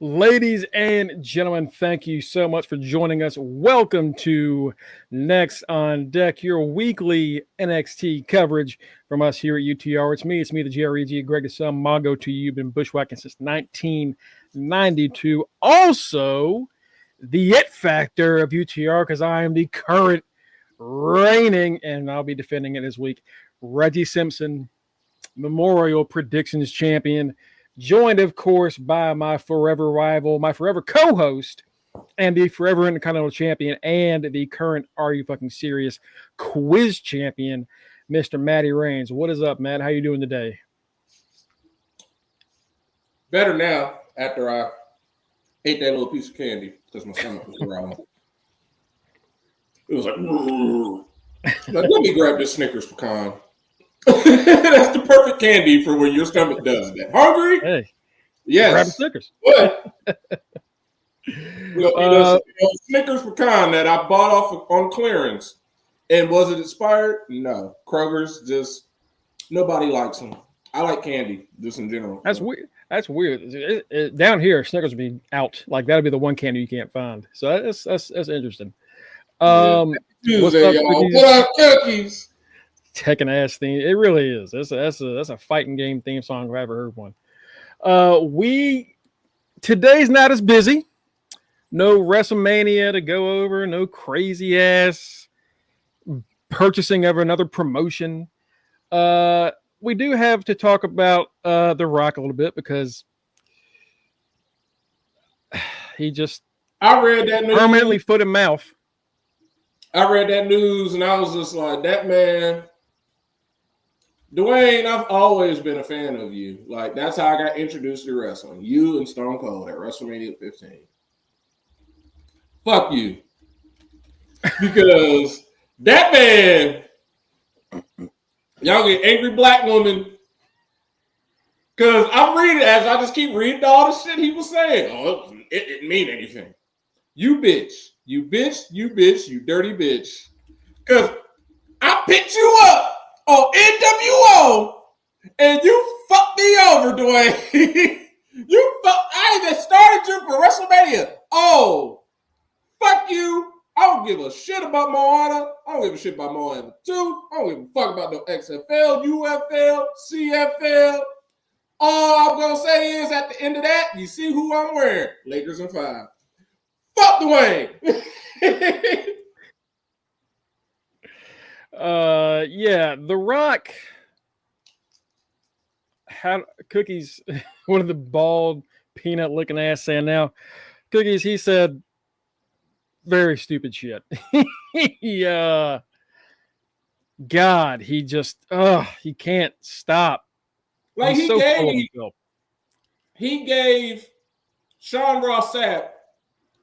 Ladies and gentlemen, thank you so much for joining us. Welcome to Next on Deck, your weekly NXT coverage from us here at UTR. It's me, the GREG, Greg the Son, Mongo to you. Been bushwhacking since 1992. Also, the it factor of UTR, because I am the current reigning, and I'll be defending it this week, Reggie Simpson, Memorial Predictions Champion. Joined, of course, by my forever rival, my forever co-host, and the forever Intercontinental Champion, and the current Are You Fucking Serious quiz champion, Mr. Matty Reigns. What is up, Matt? How you doing today? Better now after I ate that little piece of candy because my stomach was growling. It was like let me grab this Snickers pecan. That's the perfect candy for when your stomach does that. Hungry? Hey, yes. Grab Snickers. What? Snickers pecan that I bought off on clearance. And was it expired? No. Kroger's just nobody likes them. I like candy just in general. That's weird. That's weird. Down here, Snickers would be out. Like that'll be the one candy you can't find. So that's interesting. Tuesday, y'all. What up, cookies? Tekken ass theme. It really is. That's a fighting game theme song if I ever heard one. Today's not as busy. No WrestleMania to go over. No crazy ass purchasing of another promotion. We do have to talk about The Rock a little bit because he just I read that news. Permanently foot and mouth. I read that news and I was just like, that man. Dwayne, I've always been a fan of you. Like, that's how I got introduced to wrestling. You and Stone Cold at WrestleMania 15. Fuck you. Because that man, y'all get angry black woman. Because I'm reading as I just keep reading all the shit he was saying. Oh, it didn't mean anything. You bitch. You bitch. You bitch. You dirty bitch. Because I picked you up on NWO, and you fucked me over, Dwayne. I even started you for WrestleMania. Oh, fuck you. I don't give a shit about Moana. I don't give a shit about Moana 2. I don't give a fuck about no XFL, UFL, CFL. All I'm going to say is at the end of that, you see who I'm wearing. Lakers in 5. Fuck Dwayne. Yeah, The Rock had Cookies, one of the bald peanut licking ass saying now, Cookies, he said very stupid shit. God, he just he can't stop. Like he gave Sean Ross Sapp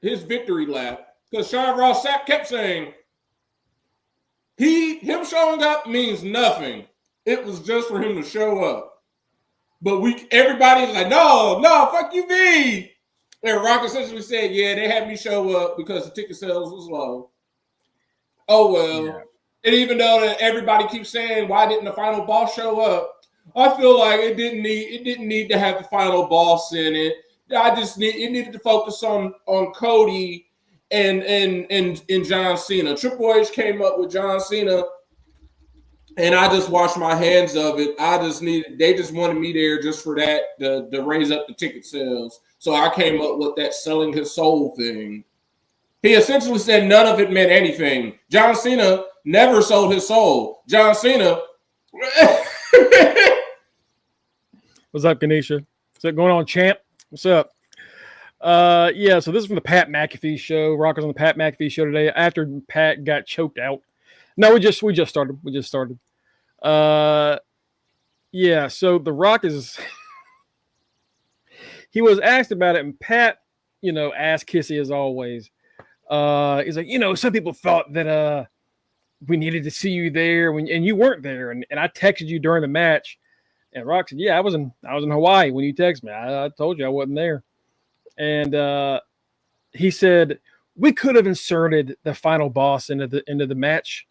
his victory lap because Sean Ross Sapp kept saying him showing up means nothing. It was just for him to show up. But everybody's like, no, fuck you, B. And Rock essentially said, yeah, they had me show up because the ticket sales was low. Oh, well. Yeah. And even though that everybody keeps saying, why didn't the final boss show up? I feel like it didn't need to have the final boss in it. It needed to focus on Cody and John Cena. Triple H came up with John Cena, and I just washed my hands of it. They just wanted me there just for that, to raise up the ticket sales. So I came up with that selling his soul thing. He essentially said none of it meant anything. John Cena never sold his soul. John Cena. What's up, Ganesha? What's up going on, champ? What's up? Yeah, so this is from the Pat McAfee show. Rock was on the Pat McAfee show today after Pat got choked out. No, we just started. Yeah, so The Rock is he was asked about it, and Pat, ass kissy as always. He's like, some people thought that we needed to see you there and you weren't there, and I texted you during the match. And Rock said, yeah, I was in Hawaii when you texted me. I told you I wasn't there. And he said, we could have inserted the final boss into the match,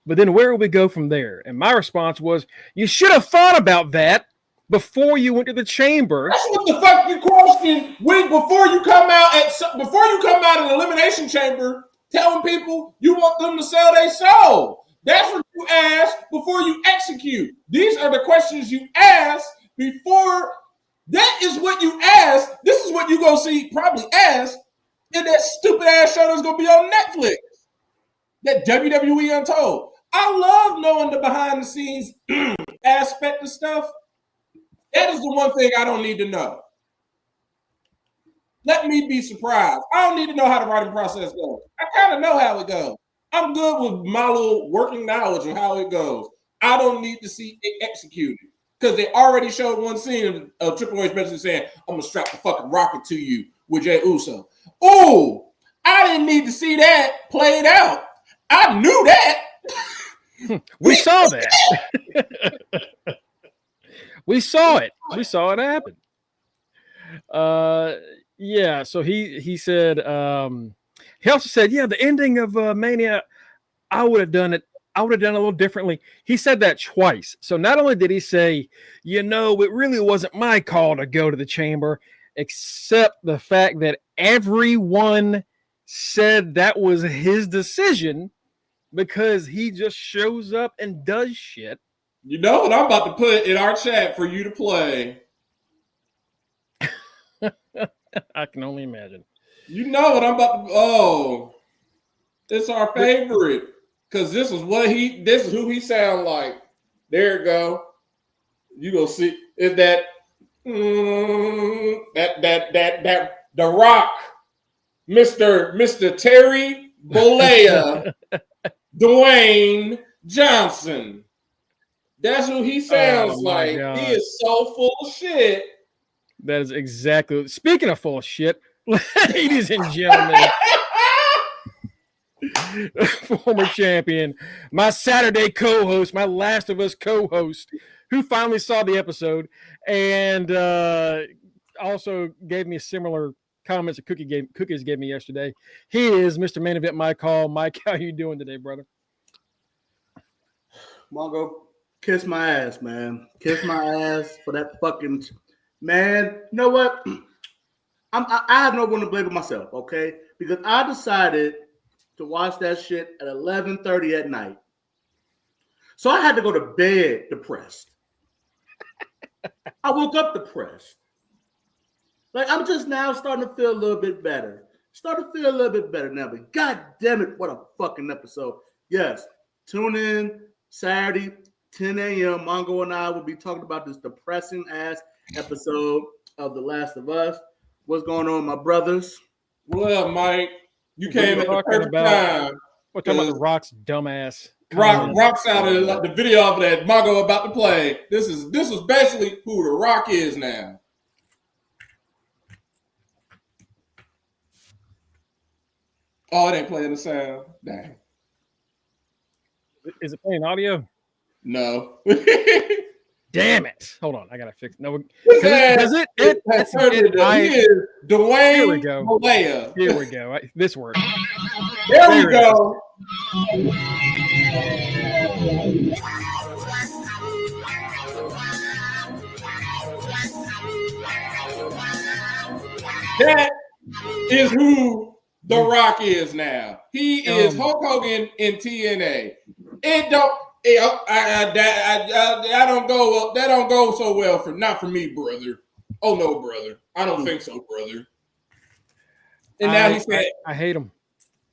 but then where would we go from there? And my response was, you should have thought about that before you went to the chamber. That's what the fuck you question. We then before you come out in Elimination Chamber telling people you want them to sell their soul. That's what you ask before you execute. These are the questions you ask before. That is what you ask. This is what you gonna see probably ask in that stupid ass show that's gonna be on Netflix. That WWE Untold. I love knowing the behind the scenes aspect of stuff. That is the one thing I don't need to know. Let me be surprised. I don't need to know how the writing process goes. I kind of know how it goes. I'm good with my little working knowledge of how it goes. I don't need to see it executed because they already showed one scene of Triple H basically saying, I'm going to strap the fucking rocket to you with Jey Uso. Oh, I didn't need to see that played out. I knew that. We saw that. We saw it. We saw it happen. Yeah, so he said he also said, yeah, the ending of Mania, I would have done it. I would have done it a little differently. He said that twice. So not only did he say, it really wasn't my call to go to the chamber, except the fact that everyone said that was his decision because he just shows up and does shit. You know what I'm about to put in our chat for you to play? I can only imagine. You know what I'm about to. Oh, it's our favorite because this is who he sound like. There you go. You gonna see is that the Rock, Mr. Terry Bollea, Dwayne Johnson. That's who he sounds like. God. He is so full of shit. That is exactly. Speaking of full of shit, ladies and gentlemen, former champion, my Saturday co-host, my Last of Us co-host, who finally saw the episode and also gave me similar comments that Cookies gave me yesterday. He is Mr. Main Event Mike Hall. Mike, how you doing today, brother? Mongo, kiss my ass, man. Kiss my ass for that fucking man. You know what? I have no one to blame but myself, okay? Because I decided to watch that shit at 11:30 at night. So I had to go to bed depressed. I woke up depressed. Like, I'm just now starting to feel a little bit better. Now, but god damn it, what a fucking episode. Yes, tune in Saturday, 10 a.m. Mongo and I will be talking about this depressing ass episode of The Last of Us. What's going on, my brothers? Well, Mike, you came at the perfect time. We're talking about the Rock's dumbass. Rock's out of the video of that Mongo about to play. This is basically who the Rock is now. Oh, it ain't playing the sound. Dang. Is it playing audio? No. Damn it. Hold on. I got to fix it. No. Does it? He is Dwayne. Here we go. Malaya. Here we go. This works. There we go. That is who The Rock is now. He is Hulk Hogan in TNA. It don't. I don't go. That don't go so well not for me, brother. Oh no, brother. I don't think so, brother. And now he said, "I hate him."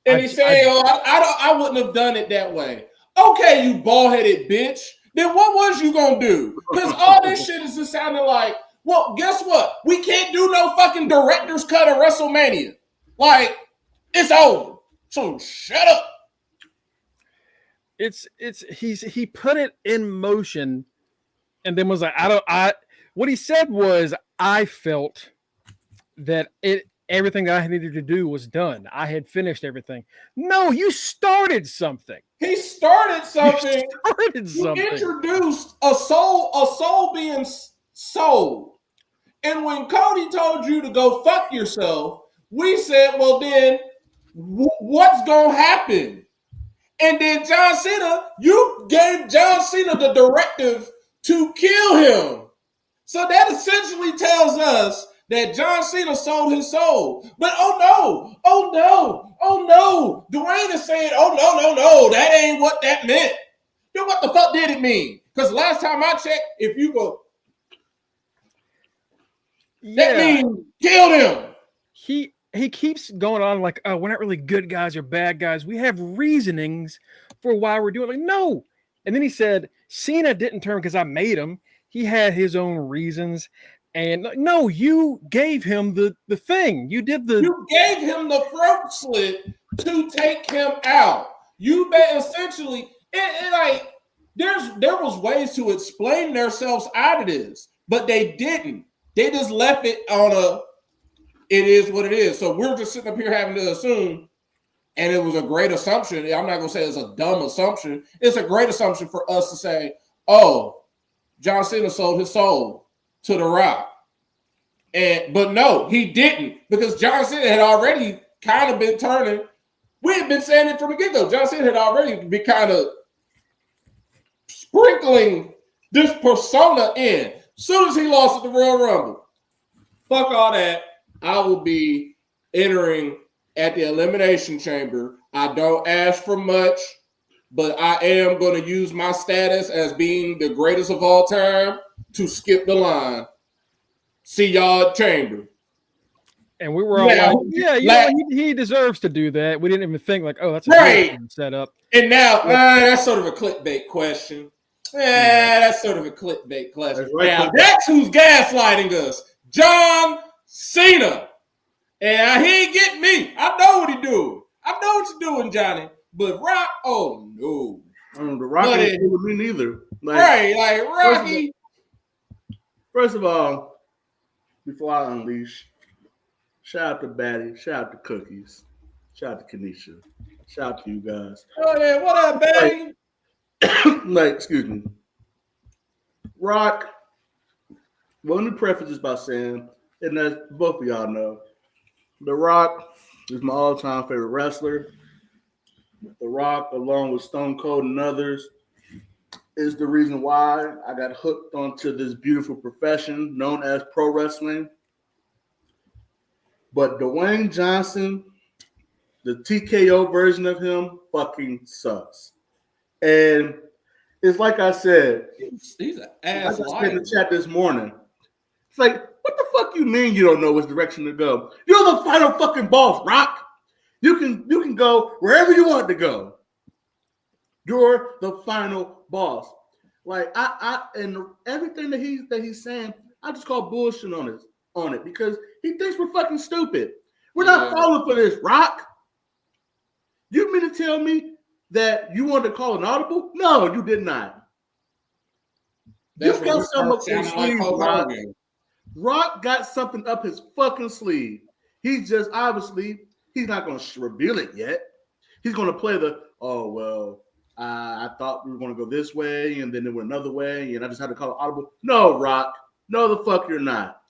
And he said, I wouldn't have done it that way." Okay, you bald-headed bitch. Then what was you gonna do? Because all this shit is just sounding like, well, guess what? We can't do no fucking director's cut of WrestleMania. Like, it's over. So shut up. He put it in motion and then was like, what he said was, I felt that everything that I needed to do was done. I had finished everything. No, you started something. He started something. You introduced a soul being sold. And when Cody told you to go fuck yourself, we said, well, then what's going to happen? And then John Cena, you gave John Cena the directive to kill him. So that essentially tells us that John Cena sold his soul. But oh no, Dwayne is saying, oh no, that ain't what that meant. Then what the fuck did it mean? Because last time I checked, if you go, that means kill him. He keeps going on like, oh, we're not really good guys or bad guys. We have reasonings for why we're doing it. Like, no. And then he said, Cena didn't turn because I made him. He had his own reasons. And no, you gave him the thing. You gave him the throat slit to take him out. You essentially, like, there was ways to explain themselves out of this, but they didn't. They just left it on it is what it is. So we're just sitting up here having to assume, and it was a great assumption. I'm not going to say it's a dumb assumption. It's a great assumption for us to say, oh, John Cena sold his soul to The Rock. But no, he didn't, because John Cena had already kind of been turning. We had been saying it from the get-go. John Cena had already been kind of sprinkling this persona in. As soon as he lost at the Royal Rumble, fuck all that. I will be entering at the Elimination Chamber. I don't ask for much, but I am going to use my status as being the greatest of all time to skip the line. See y'all at Chamber. And we were all like, he deserves to do that. We didn't even think like, oh, that's a right setup. And now that's sort of a clickbait question. That's sort of a clickbait question. Right. Now that's who's gaslighting us. John Cena. And he ain't getting me. I know what he doing. I know what you're doing, Johnny. But Rock, oh no. The Rock ain't with me neither. Like Rocky. First of all, before I unleash, shout out to Batty, shout out to Cookies, shout out to Kanisha, shout out to you guys. Oh yeah, what up, Batty? Excuse me. Rock, well, let me preface this by saying, and as both of y'all know, The Rock is my all-time favorite wrestler. The Rock, along with Stone Cold and others, is the reason why I got hooked onto this beautiful profession known as pro wrestling. But Dwayne Johnson, the TKO version of him, fucking sucks. And it's like I said, he's an ass. Like I said in the chat this morning. It's like, what the fuck you mean you don't know which direction to go? You're the final fucking boss, Rock. You can go wherever you want to go. You're the final boss. Like I and everything that he's saying, I just call bullshit on it because he thinks we're fucking stupid. We're not falling for this, Rock. You mean to tell me that you wanted to call an audible? No, you did not. That's you got something up his sleeve, Rock. Rock got something up his fucking sleeve. He's just obviously he's not going to reveal it yet. He's going to play I thought we were going to go this way, and then there went another way, and I just had to call it audible. No, Rock. No, the fuck you're not.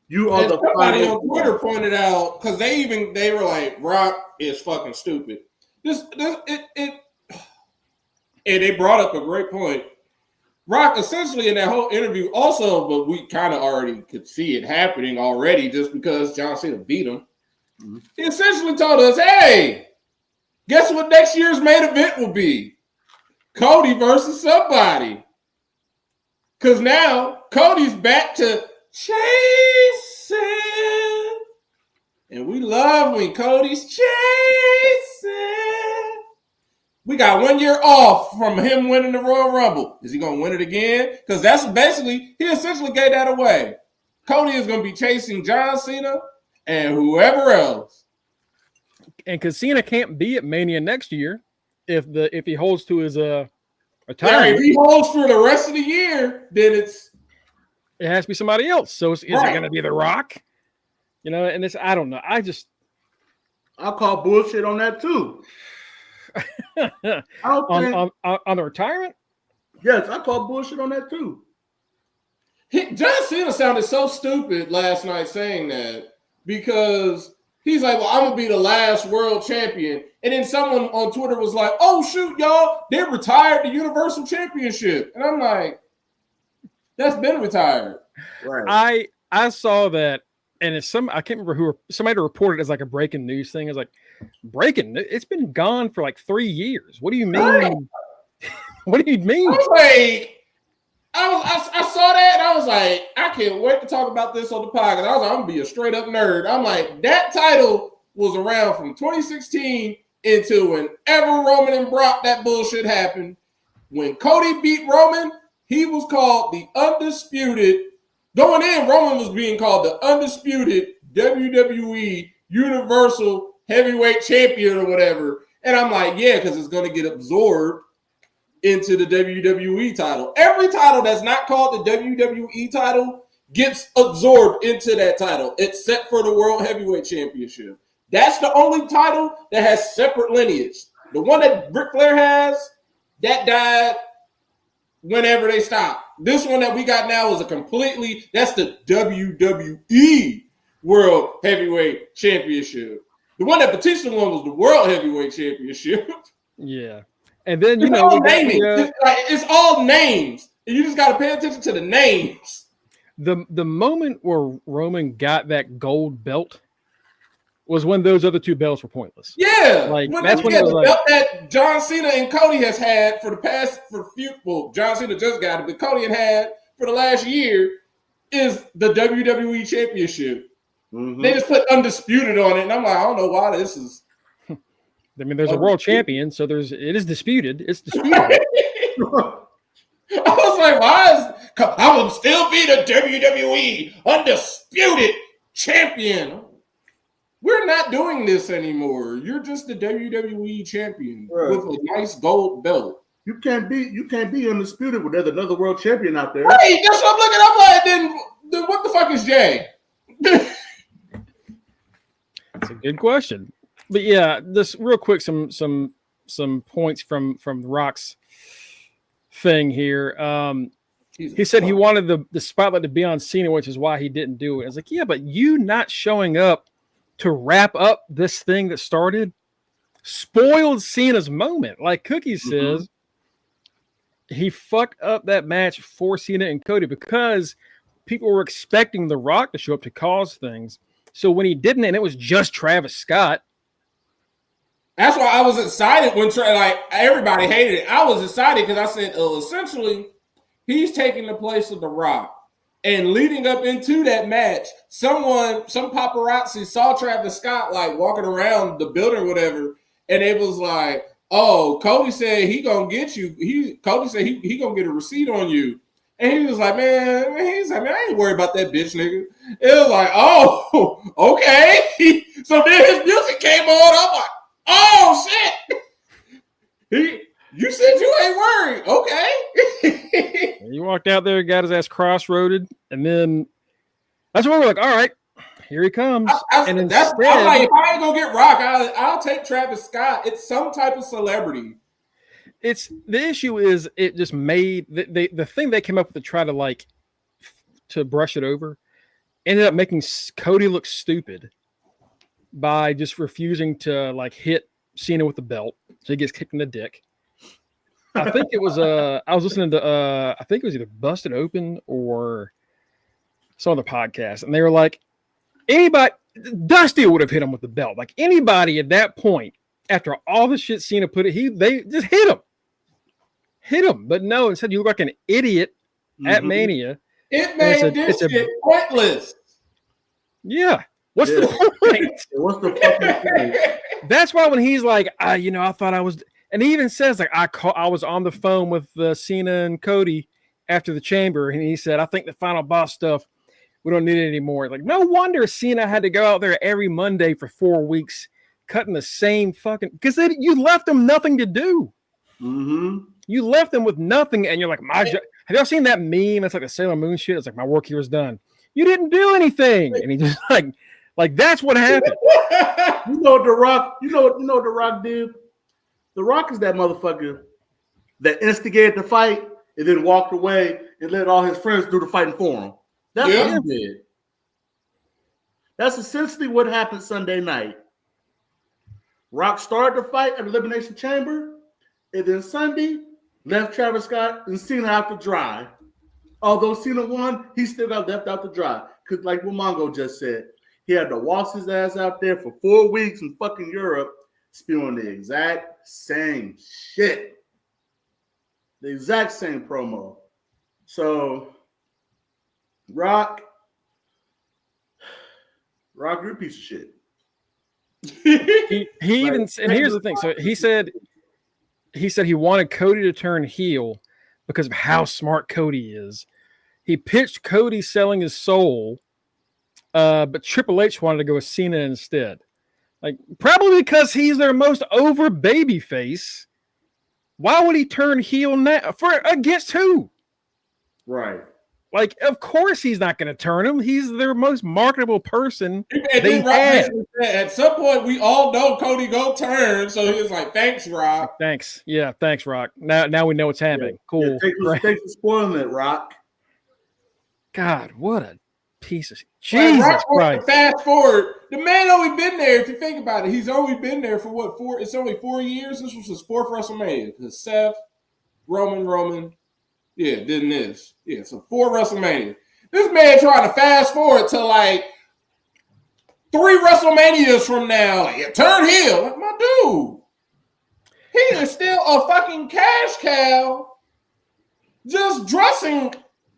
You are the somebody on Twitter pointed out, because they were like, Rock is fucking stupid. And they brought up a great point. Rock essentially in that whole interview also, but we kind of already could see it happening already just because John Cena beat him. Mm-hmm. He essentially told us, hey, guess what next year's main event will be? Cody versus somebody. Because now Cody's back to chasing. And we love when Cody's chasing. We got 1 year off from him winning the Royal Rumble. Is he going to win it again? Because that's basically, he essentially gave that away. Cody is going to be chasing John Cena and whoever else. And because Cena can't be at Mania next year if he holds to his retirement. If he holds for the rest of the year, then it has to be somebody else. So is it going to be The Rock? And this, I don't know. I'll call bullshit on that too. On the retirement? Yes, I call bullshit on that too. John Cena sounded so stupid last night saying that because he's like, well, I'm going to be the last world champion. And then someone on Twitter was like, oh, shoot, y'all, they retired the Universal Championship. And I'm like, that's been retired. Right. I saw that, and it's I can't remember who, somebody reported it as like a breaking news thing. It's like, it's been gone for like 3 years. What do you mean? What do you mean? I was like, I saw that and I was like, I can't wait to talk about this on the podcast. I was like, I'm gonna be a straight up nerd. I'm like, that title was around from 2016 into whenever Roman and Brock that bullshit happened. When Cody beat Roman, he was called the undisputed. Going in, Roman was being called the undisputed WWE Universal Heavyweight Champion or whatever. And I'm like, yeah, because it's going to get absorbed into the WWE title. Every title that's not called the WWE title gets absorbed into that title, except for the World Heavyweight Championship. That's the only title that has separate lineage. The one that Ric Flair has, that died whenever they stopped. This one that we got now is that's the WWE World Heavyweight Championship. The one that Batista won was the World Heavyweight Championship. Yeah. And then, it's all names. And you just got to pay attention to the names. The moment where Roman got that gold belt was when those other two belts were pointless. Yeah. Like, when that's when it was the belt that John Cena and Cody has had for the past, John Cena just got it, but Cody had for the last year is the WWE Championship. Mm-hmm. They just put undisputed on it. And I'm like, I don't know why this is. I mean, there's a world champion, so it is disputed. It's disputed. I was like, I will still be the WWE undisputed champion. We're not doing this anymore. You're just the WWE champion with a nice gold belt. You can't be undisputed when there's another world champion out there. Right, that's what I'm looking. I'm like, then what the fuck is Jay? That's a good question. But yeah, just real quick, some points from The Rock's thing here. He said he wanted the spotlight to be on Cena, which is why he didn't do it. I was like, yeah, but you not showing up to wrap up this thing that started spoiled Cena's moment. Like Cookie says, he fucked up that match for Cena and Cody because people were expecting The Rock to show up to cause things. So when he didn't, and it was just Travis Scott. That's why I was excited when everybody hated it. I was excited because I said, essentially, he's taking the place of The Rock. And leading up into that match, some paparazzi saw Travis Scott like walking around the building or whatever, and it was like, oh, Cody said he gonna get you. Cody said he gonna get a receipt on you. And he was like, man, I ain't worried about that bitch nigga. It was like, oh, okay. So then his music came on. I'm like, oh shit. You said you ain't worried. Okay. He walked out there, got his ass cross-roaded, and then that's when we're like, all right, here he comes. I'm like, if I ain't gonna get Rock, I'll take Travis Scott. It's some type of celebrity. It's the issue is it just made the thing they came up with to try to brush it over ended up making Cody look stupid by just refusing to hit Cena with the belt, so he gets kicked in the dick. I think it was I was listening to I think it was either Busted Open or some other podcast, and they were like, anybody, Dusty would have hit him with the belt. Like anybody at that point, after all the shit Cena put it, they just hit him. But no, instead you look like an idiot at Mania. It made this shit pointless. Yeah. What's the point? What's the fucking point? That's why when he's like, I thought I was. And he even says, I was on the phone with Cena and Cody after the Chamber, and he said, I think the Final Boss stuff, we don't need it anymore. Like, no wonder Cena had to go out there every Monday for 4 weeks, cutting the same fucking... Because you left them nothing to do. Mm-hmm. You left them with nothing, and you're like, have y'all seen that meme? That's like the Sailor Moon shit. It's like, my work here is done. You didn't do anything. And he just like that's what happened. You know The Rock, you know what The Rock did? The Rock is that motherfucker that instigated the fight and then walked away and let all his friends do the fighting for him. That's what he did. That's essentially what happened Sunday night. Rock started the fight at Elimination Chamber, and then Sunday left Travis Scott and Cena out to dry. Although Cena won, he still got left out to dry because like what Mongo just said, he had to wash his ass out there for 4 weeks in fucking Europe, spewing the exact same shit. The exact same promo. So, Rock, you're a piece of shit. he even, and here's the thing. So he said he wanted Cody to turn heel because of how smart Cody is. He pitched Cody selling his soul, but Triple H wanted to go with Cena instead. Like, probably because he's their most over baby face. Why would he turn heel now? Against who? Right. Like, of course he's not going to turn him. He's their most marketable person. And then Rock basically said, at some point, we all know Cody go turn. So he was like, thanks, Rock. Thanks. Yeah, thanks, Rock. Now we know what's happening. Yeah. Cool. Yeah, thanks for spoiling it, Rock. God, what a piece of Jesus Christ. Fast forward. The man only been there, if you think about it. He's only been there for what, 4? It's only 4 years. This was his 4th WrestleMania. Because Seth, Roman. Yeah, did this. Yeah, so 4 WrestleMania. This man trying to fast forward to like 3 WrestleManias from now. Like, yeah, turn heel. Like, my dude. He is still a fucking cash cow. Just dressing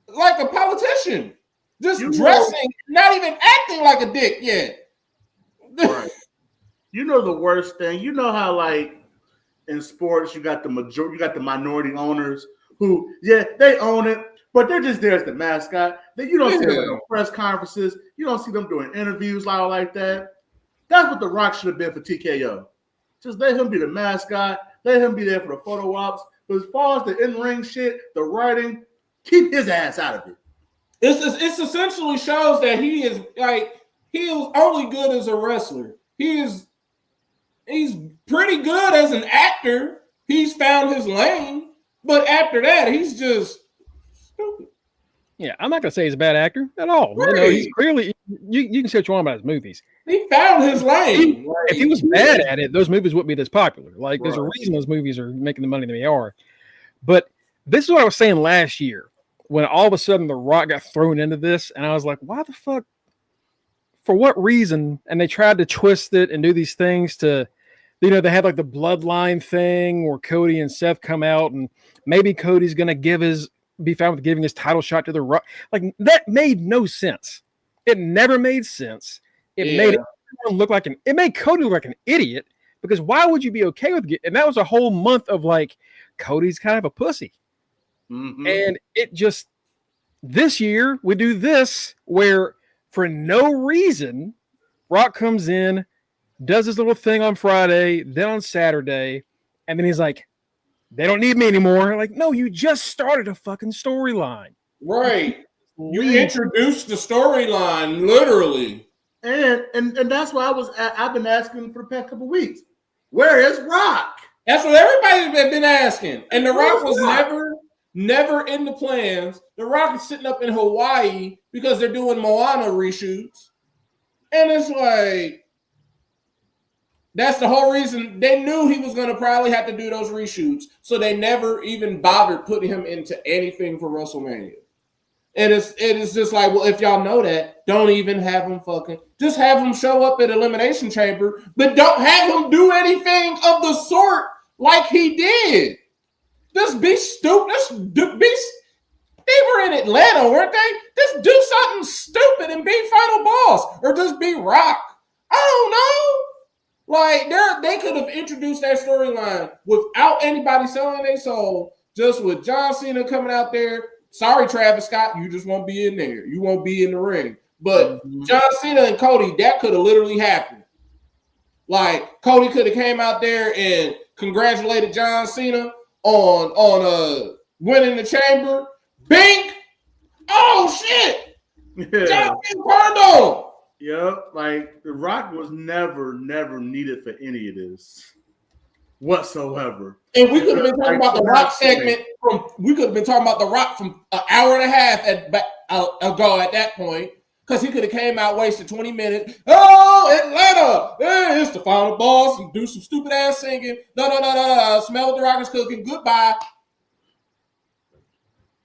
like a politician. Just dressing, not even acting like a dick yet. Right. You know the worst thing. You know how like in sports you got the minority owners who, yeah, they own it, but they're just there as the mascot. You don't see them in press conferences. You don't see them doing interviews like that. That's what The Rock should have been for TKO. Just let him be the mascot. Let him be there for the photo ops. But as far as the in-ring shit, the writing, keep his ass out of it. It's essentially shows that he is only good as a wrestler. He's pretty good as an actor. He's found his lane. But after that, he's just stupid. Yeah, I'm not going to say he's a bad actor at all. Right. You know, he's clearly, you can say what you want about his movies. He found his lane. If he was bad at it, those movies wouldn't be this popular. Like, there's a reason those movies are making the money that they are. But this is what I was saying last year when all of a sudden The Rock got thrown into this. And I was like, why the fuck? For what reason? And they tried to twist it and do these things to, you know, they had like the bloodline thing where Cody and Seth come out and maybe Cody's going to be found with giving his title shot to The Rock. Like, that made no sense. It never made sense. It made Cody look like an idiot, because why would you be okay with it? And that was a whole month of like, Cody's kind of a pussy. Mm-hmm. And it just, this year we do this where for no reason, Rock comes in, does his little thing on Friday, then on Saturday, and then he's like, they don't need me anymore. Like, no, you just started a fucking storyline. Right. You introduced the storyline, literally. And that's why I've been asking for the past couple of weeks. Where is Rock? That's what everybody's been asking. And The Rock was never in the plans. The Rock is sitting up in Hawaii because they're doing Moana reshoots. And it's like, that's the whole reason. They knew he was going to probably have to do those reshoots. So they never even bothered putting him into anything for WrestleMania. And it is just like, well, if y'all know that, don't even have him just have him show up at Elimination Chamber, but don't have him do anything of the sort like he did. Just be stupid. They were in Atlanta, weren't they? Just do something stupid and be Final Boss, or just be Rock. I don't know. Like, they could have introduced that storyline without anybody selling their soul, just with John Cena coming out there. Sorry, Travis Scott, you just won't be in there. You won't be in the ring. But John Cena and Cody, that could have literally happened. Like, Cody could have came out there and congratulated John Cena on winning the chamber. Bink! Oh, shit! Yeah. John Cena turned on. Yep, like The Rock was never needed for any of this whatsoever. And we could have been talking about The Rock segment we could have been talking about The Rock from an hour and a half ago at that point, because he could have came out, wasted 20 minutes. Oh, Atlanta! Hey, it's the Final Boss, and do some stupid ass singing. No. Smell what The Rock is cooking. Goodbye.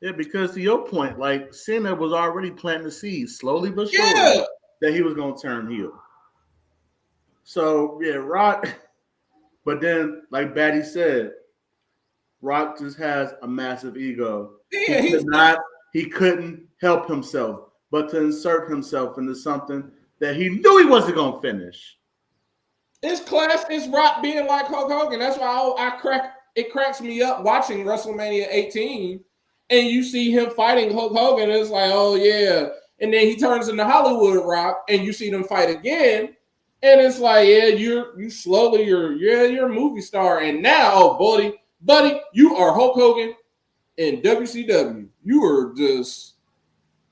Yeah, because to your point, like Cena was already planting the seeds slowly but surely Yeah. that he was going to turn heel. So yeah, Rock. But then, like Batty said, Rock just has a massive ego. Yeah, He couldn't help himself but to insert himself into something that he knew he wasn't going to finish. It's Rock being like Hulk Hogan. That's why it cracks me up watching WrestleMania 18, and you see him fighting Hulk Hogan. And it's like, oh yeah, and then he turns into Hollywood Rock, and you see them fight again, and it's like, yeah, you're a movie star, and now, oh buddy, you are Hulk Hogan in WCW. You are just,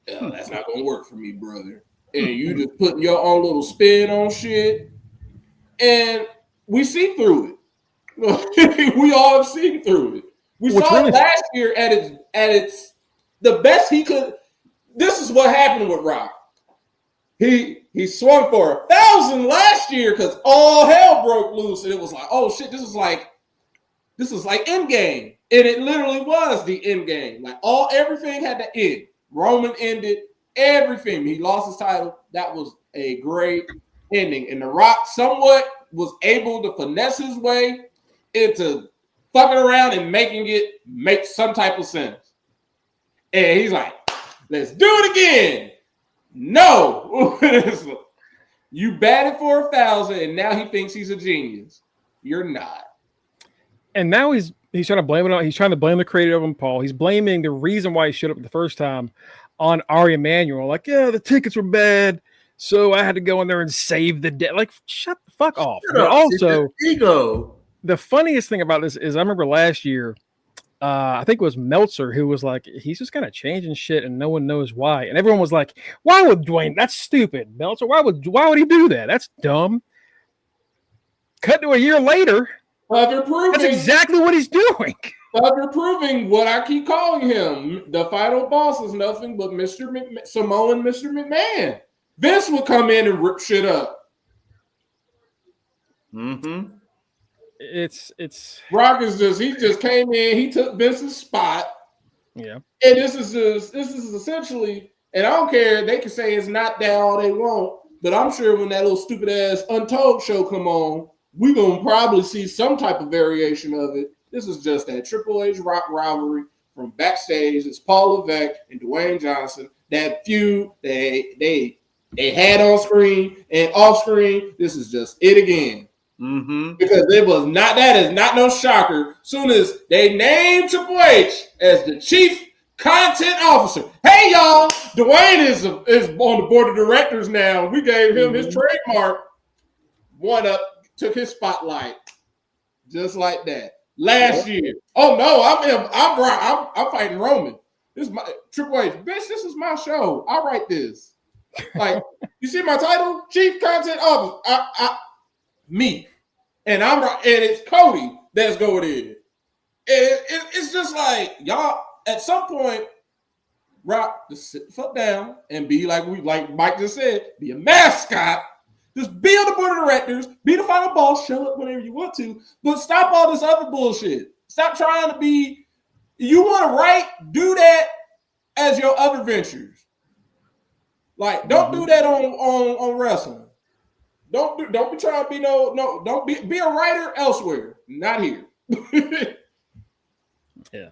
that's not gonna work for me, brother. And you just putting your own little spin on shit. And we see through it. We all have seen through it. We saw it last year at its the best he could. This is what happened with Rock. He swung for 1,000 last year because all hell broke loose, and it was like, oh shit, this is like Endgame, and it literally was the Endgame. Like everything had to end. Roman ended everything. He lost his title. That was a great ending, and The Rock somewhat was able to finesse his way into fucking around and making it make some type of sense. And he's like, let's do it again. No. You batted for 1,000, and now he thinks he's a genius. You're not. And now he's trying to blame it on. He's trying to blame the creator of him, Paul. He's blaming the reason why he showed up the first time on Ari Emanuel. Like, yeah, the tickets were bad, so I had to go in there and save the day. Like, shut the fuck off. But also, ego. The funniest thing about this is I remember last year, I think it was Meltzer who was like, he's just kind of changing shit and no one knows why. And everyone was like, why would Dwayne? That's stupid. Meltzer, why would he do that? That's dumb. Cut to a year later. That's exactly what he's doing. They're proving what I keep calling him. The final boss is nothing but Samoan Mr. McMahon. Vince would come in and rip shit up. Mm-hmm. It's Rock is he just came in, he took Vince's spot. Yeah. And this is essentially, and I don't care, they can say it's not that all they want, but I'm sure when that little stupid ass Untold show come on, we're gonna probably see some type of variation of it. This is just that Triple H Rock rivalry from backstage. It's Paul Levesque and Dwayne Johnson. That feud they had on screen and off screen. This is just it again. Mm-hmm. Because that is not no shocker. Soon as they named Triple H as the chief content officer. Hey y'all, Dwayne is on the board of directors now. We gave him his trademark. One up, took his spotlight. Just like that. Last year. Oh no, I'm fighting Roman. This is my Triple H. Bitch, this is my show. I write this. Like, you see my title? Chief Content Officer. Me. And it's Cody that's going in. It's just like, y'all, at some point, Rock, just sit the fuck down and be like Mike just said, be a mascot. Just be on the board of directors, be the final boss, show up whenever you want to, but stop all this other bullshit. Stop trying to be, you want to write, do that as your other ventures. Like, don't do that on wrestling. Don't be trying to be don't be a writer elsewhere, not here. Yeah.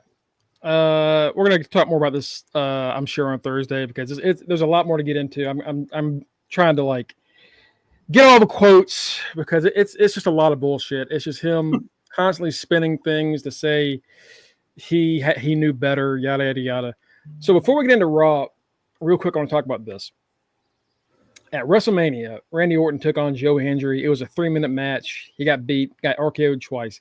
We're gonna talk more about this, I'm sure, on Thursday because there's a lot more to get into. I'm trying to like get all the quotes because it's just a lot of bullshit. It's just him constantly spinning things to say he knew better, yada yada yada. So before we get into Raw, real quick, I want to talk about this. At WrestleMania, Randy Orton took on Joe Hendry. It was a 3-minute match. He got beat, got RKO'd twice.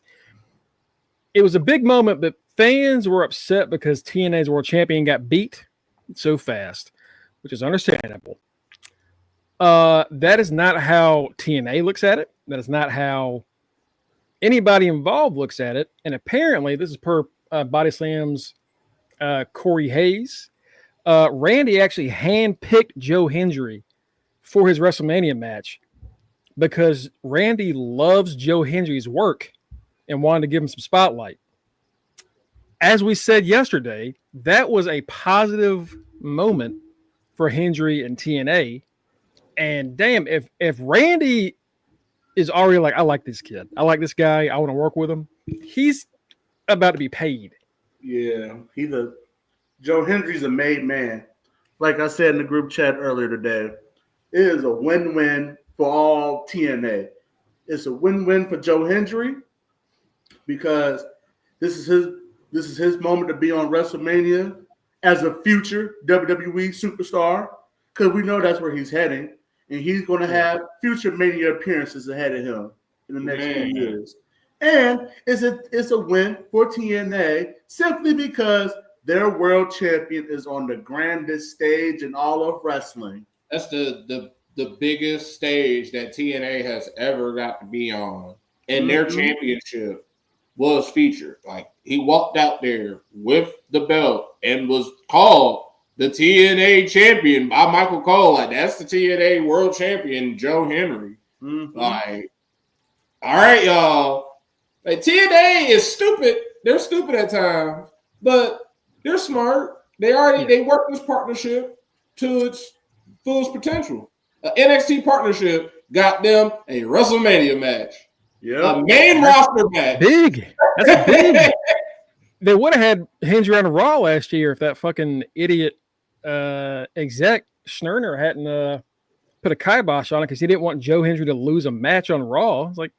It was a big moment, but fans were upset because TNA's world champion got beat so fast, which is understandable. That is not how TNA looks at it. That is not how anybody involved looks at it. And apparently, this is per Body Slam's Corey Hayes. Randy actually handpicked Joe Hendry for his WrestleMania match because Randy loves Joe Hendry's work and wanted to give him some spotlight. as we said yesterday, that was a positive moment for Hendry and TNA. And damn, if Randy is already like, I like this kid, I like this guy, I want to work with him, he's about to be paid. Yeah, Joe Hendry's a made man. Like I said in the group chat earlier today, it is a win-win for all TNA. It's a win-win for Joe Hendry because this is his moment to be on WrestleMania as a future WWE superstar, because we know that's where he's heading, and he's going to have future Mania appearances ahead of him in the next few years. And it's a win for TNA simply because their world champion is on the grandest stage in all of wrestling. That's the biggest stage that TNA has ever got to be on. And their championship was featured. Like, he walked out there with the belt and was called the TNA champion by Michael Cole. Like, that's the TNA world champion, Joe Hendry. Like, all right, y'all. Like, TNA is stupid. They're stupid at times, but they're smart. They work this partnership to its fullest potential. An NXT partnership got them a WrestleMania match. Yeah, a main roster match. Big. That's big. They would have had Hendry on Raw last year if that fucking idiot exec Schnerner hadn't put a kibosh on it because he didn't want Joe Hendry to lose a match on Raw. It's like,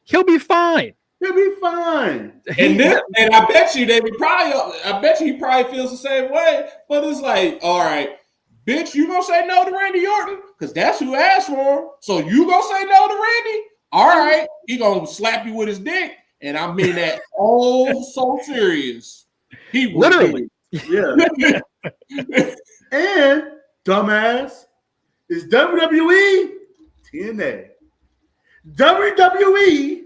he'll be fine. He'll be fine. And I bet you he probably feels the same way. But it's like, all right, bitch, you gonna say no to Randy Orton? Because that's who asked for him. So you gonna say no to Randy? All right, he gonna slap you with his dick. And I mean that so serious. He literally. Yeah. And dumbass is WWE TNA. WWE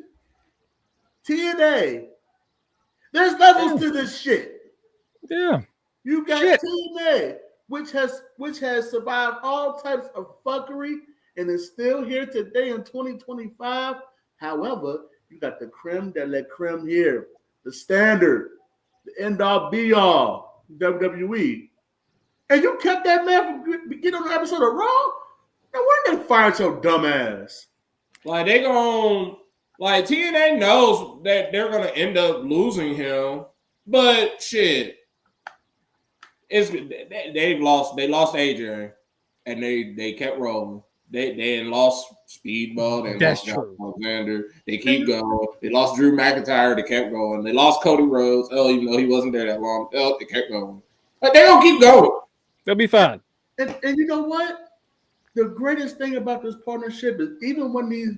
TNA. There's levels to this shit. Yeah. You got TNA, which has survived all types of fuckery and is still here today in 2025. However, you got the creme de la creme here, the standard, the end all be all, WWE. And you kept that man from getting on an episode of Raw? Now, when they fired your dumb ass? Like, TNA knows that they're gonna end up losing him, but shit, they lost AJ, and they kept rolling. They lost Speedball. They lost Alexander. They keep going. They lost Drew McIntyre. They kept going. They lost Cody Rhodes. Oh, even though he wasn't there that long. Oh, they kept going. But they're gonna keep going. They'll be fine. And you know what? The greatest thing about this partnership is even when these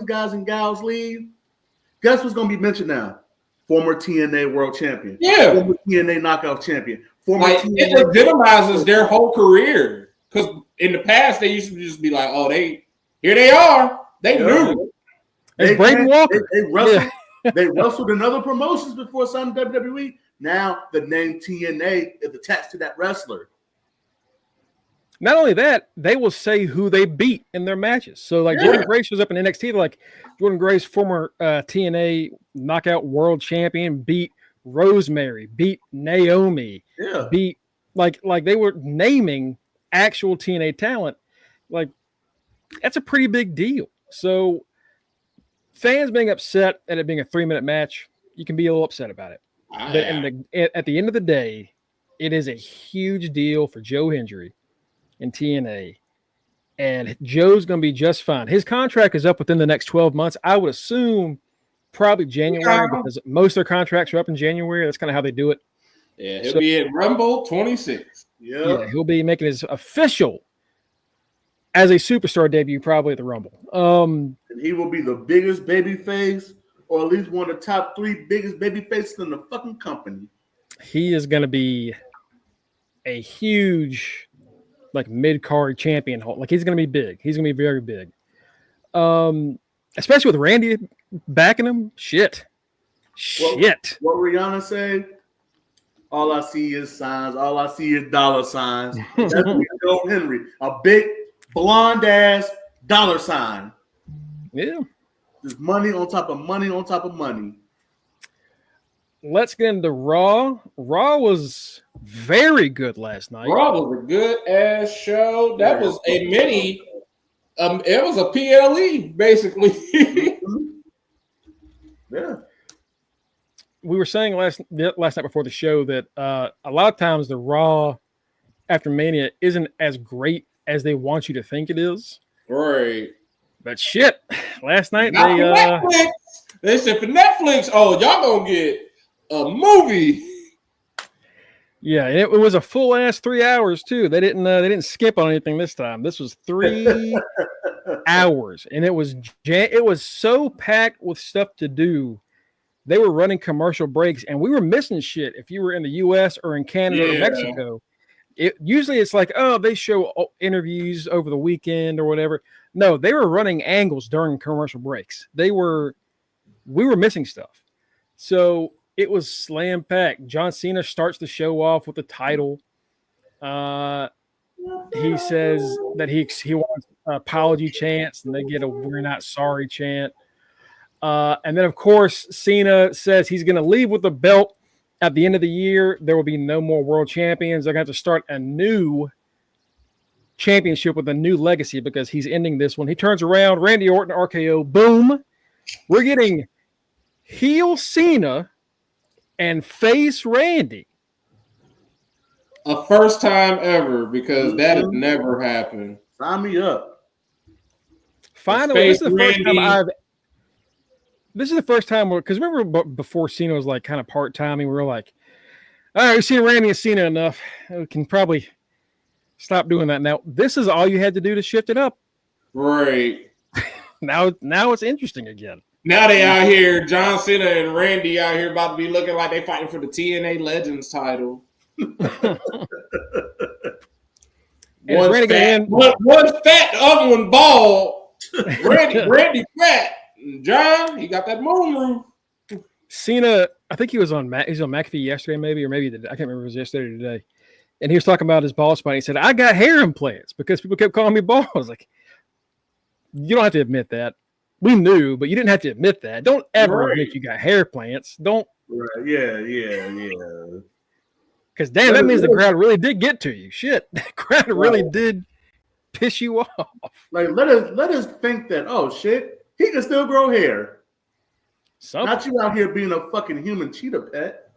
guys and gals leave, guess what's gonna be mentioned now? Former TNA World Champion. Yeah. Former TNA Knockout Champion. It legitimizes their whole career. Because in the past, they used to just be like, oh, here they are. They knew. It's Braden Walker. They wrestled in other promotions before signing WWE. Now the name TNA is attached to that wrestler. Not only that, they will say who they beat in their matches. So, like, Jordan Grace was up in NXT. They're like, Jordan Grace, former TNA Knockout World Champion, beat Rosemary, beat Naomi, beat like they were naming actual TNA talent. Like, that's a pretty big deal. So fans being upset at it being a 3-minute match, you can be a little upset about it. But at the end of the day, it is a huge deal for Joe Hendry and TNA. And Joe's going to be just fine. His contract is up within the next 12 months. I would assume probably January because most of their contracts are up in January. That's kind of how they do it. Yeah, he'll be at Rumble 26. Yeah, he'll be making his official as a superstar debut probably at the Rumble. And he will be the biggest baby face, or at least one of the top 3 biggest baby faces in the fucking company. He is going to be a huge, like, mid-card champion. Like, he's going to be big. He's going to be very big. Especially with Randy backing him. Shit. What Rihanna said? All I see is signs. All I see is dollar signs. That's Joe Hendry, a big blonde ass dollar sign. Yeah, just money on top of money on top of money. let's get into Raw. Raw was very good last night. Raw was a good ass show. That was a mini. It was a PLE basically. Yeah. We were saying last night before the show that a lot of times the Raw after Mania isn't as great as they want you to think it is. Right. But shit, last night they said for Netflix, oh, y'all gonna get a movie. Yeah, it was a full ass 3 hours too. They didn't skip on anything this time. This was 3 hours, and it was so packed with stuff to do. They were running commercial breaks, and we were missing shit. If you were in the U.S. or in Canada or Mexico, usually it's like, oh, they show interviews over the weekend or whatever. No, they were running angles during commercial breaks. We were missing stuff. So it was slam packed. John Cena starts the show off with the title. He says that he wants an apology chants, and they get a "We're not sorry" chant. And then, of course, Cena says he's going to leave with the belt at the end of the year. There will be no more world champions. They're going to have to start a new championship with a new legacy because he's ending this one. He turns around, Randy Orton, RKO, boom. We're getting heel Cena and face Randy. A first time ever, because that has never happened. Sign me up. Finally, this is the first time because remember before Cena was like kind of part-time, we were like, all right, we've seen Randy and Cena enough. We can probably stop doing that now. This is all you had to do to shift it up. Right. Now it's interesting again. Now they out here, John Cena and Randy out here about to be looking like they fighting for the TNA Legends title. One's fat, the other one bald. Randy fat. John, he got that moon roof. Cena, I think he was on McAfee yesterday, maybe I can't remember if it was yesterday or today. And he was talking about his bald spot. He said, I got hair implants because people kept calling me bald. I was like, you don't have to admit that. We knew, but you didn't have to admit that. Don't ever admit you got hair implants. Don't. Right. Yeah. Because damn, that means the crowd really did get to you. Shit, the crowd really did piss you off. Like let us think that, oh shit, he can still grow hair. Not you out here being a fucking human cheetah pet.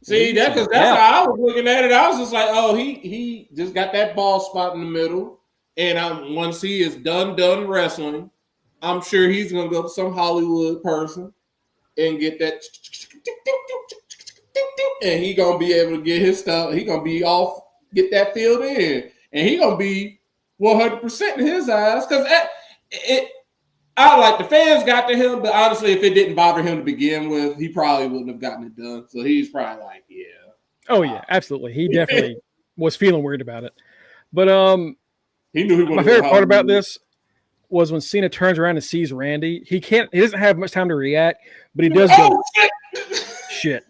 See, that's how I was looking at it. I was just like, oh, he just got that bald spot in the middle, and once he is done wrestling, I'm sure he's gonna go to some Hollywood person and get that, and he gonna be able to get his stuff. He gonna be off, get that filled in, and he gonna be 100% in his eyes because I like the fans got to him, but honestly, if it didn't bother him to begin with, he probably wouldn't have gotten it done. So he's probably like, yeah. Oh yeah, absolutely. He definitely was feeling weird about it. But he knew my favorite part about this was when Cena turns around and sees Randy. He doesn't have much time to react, but he does go, shit.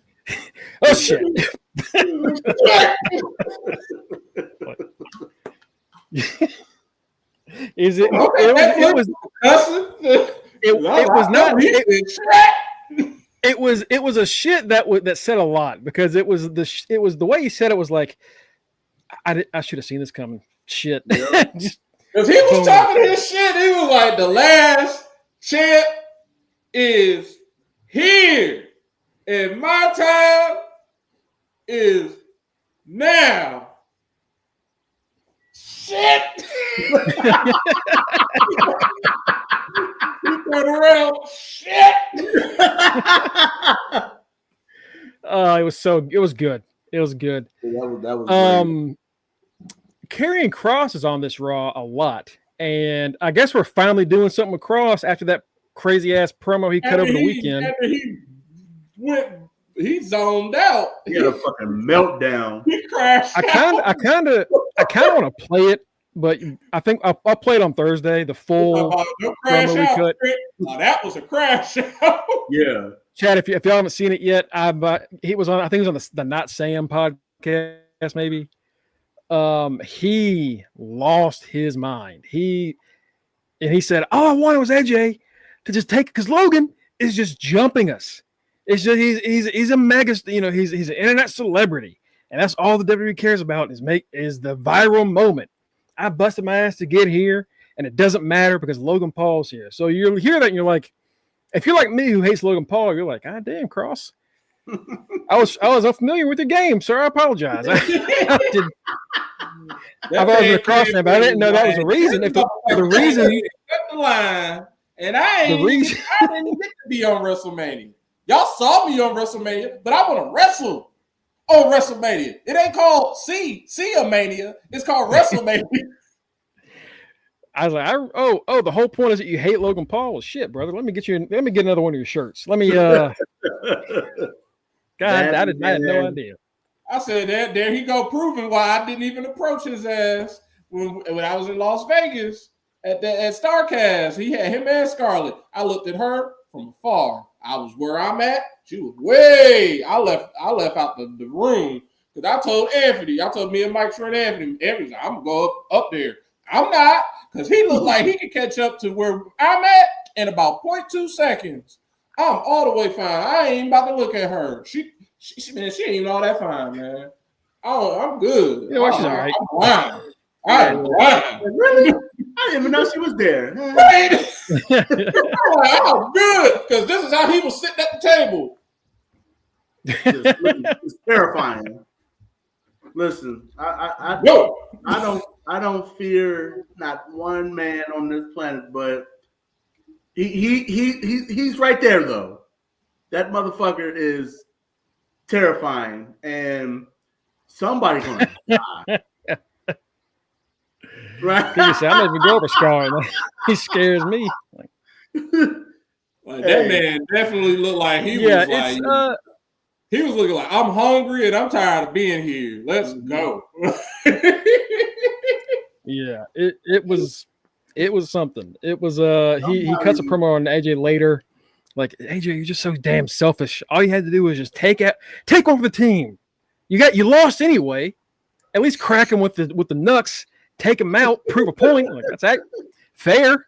Oh shit. Is it? It was a shit that said a lot because it was the way he said it was like I should have seen this coming. Shit. Because he was talking his shit. He was like, the last champ is here. And my time is now. Shit. He turned around. Shit. It was good. It was good. That was Karrion Kross is on this Raw a lot, and I guess we're finally doing something with Kross after that crazy ass promo he cut over the weekend. After he zoned out. He had a fucking meltdown. He crashed. I kind of want to play it, but I think I'll play it on Thursday. The full promo we cut. Oh, that was a crash out. Yeah, Chad, if y'all haven't seen it yet, he was on. I think he was on the Not Sam podcast, maybe. He lost his mind. He said, all I wanted was AJ to just take, because Logan is just jumping us. It's just he's a mega, he's an internet celebrity, and that's all the WWE cares about is the viral moment. I busted my ass to get here, and it doesn't matter because Logan Paul's here. So you hear that, and you're like, if you're like me who hates Logan Paul, you're like, God damn, Cross. I was unfamiliar with the game, sir. I apologize. I've always been a Cross fan, but I didn't know that was the reason. If the reason you cut the line, and I didn't get to be on WrestleMania. Y'all saw me on WrestleMania, but I want to wrestle on WrestleMania. It ain't called See-a-Mania. It's called WrestleMania. I was like, the whole point is that you hate Logan Paul. Well, shit, brother. Let me get another one of your shirts. Let me. God, I had no idea. I said that. There he go, proving why I didn't even approach his ass when I was in Las Vegas at StarCast. He had him and Scarlett. I looked at her from afar. I was where I'm at. She was way. I left out the room because I told me and Mike's friend Anthony, I'm gonna go up there. I'm not, because he looked like he could catch up to where I'm at in about 0.2 seconds. I'm all the way fine. I ain't about to look at her. She ain't even all that fine, man. Oh, I'm good. You know what? She's all right. I'm lying. Really? I didn't even know she was there. Right? I'm good, because this is how he was sitting at the table. It's terrifying. Listen, I don't fear not one man on this planet, but he's right there though. That motherfucker is terrifying, and somebody's gonna die. Right? He said, "I'm not even go over Scar." He scares me. Like, that man definitely looked like he was like. He was looking like, I'm hungry and I'm tired of being here. Let's go. Yeah, it was something. It was he cuts a promo on AJ later. Like, AJ, you're just so damn selfish. All you had to do was just take one for the team. You lost anyway. At least crack him with the knucks, take him out, prove a point. Like, that's fair.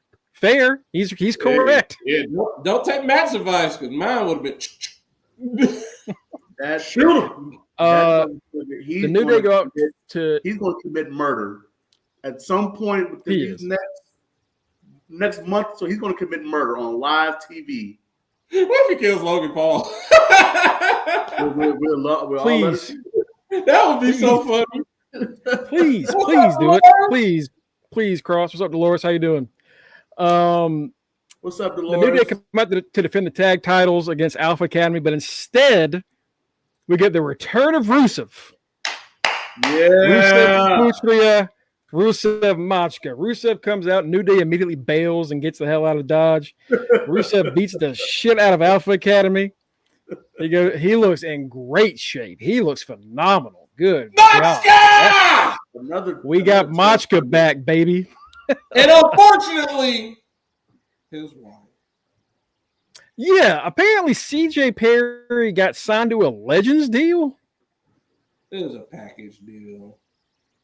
He's correct. Yeah, don't take Matt's advice, because mine would have been That's true. The New Day go up to. He's going to commit murder at some point within these next month. So he's going to commit murder on live TV. What if he kills Logan Paul? Please. That would be so funny. Please do it. Please, Cross. What's up, Dolores? How you doing? What's up, Dolores? The New Day come out to defend the tag titles against Alpha Academy, but instead we get the return of Rusev. Yeah. Rusev Machka. Rusev comes out. New Day immediately bails and gets the hell out of Dodge. Rusev beats the shit out of Alpha Academy. He looks in great shape. He looks phenomenal. Good. Machka! We got Machka back, baby. And unfortunately, his wife. Yeah, apparently CJ Perry got signed to a Legends deal. It was a package deal.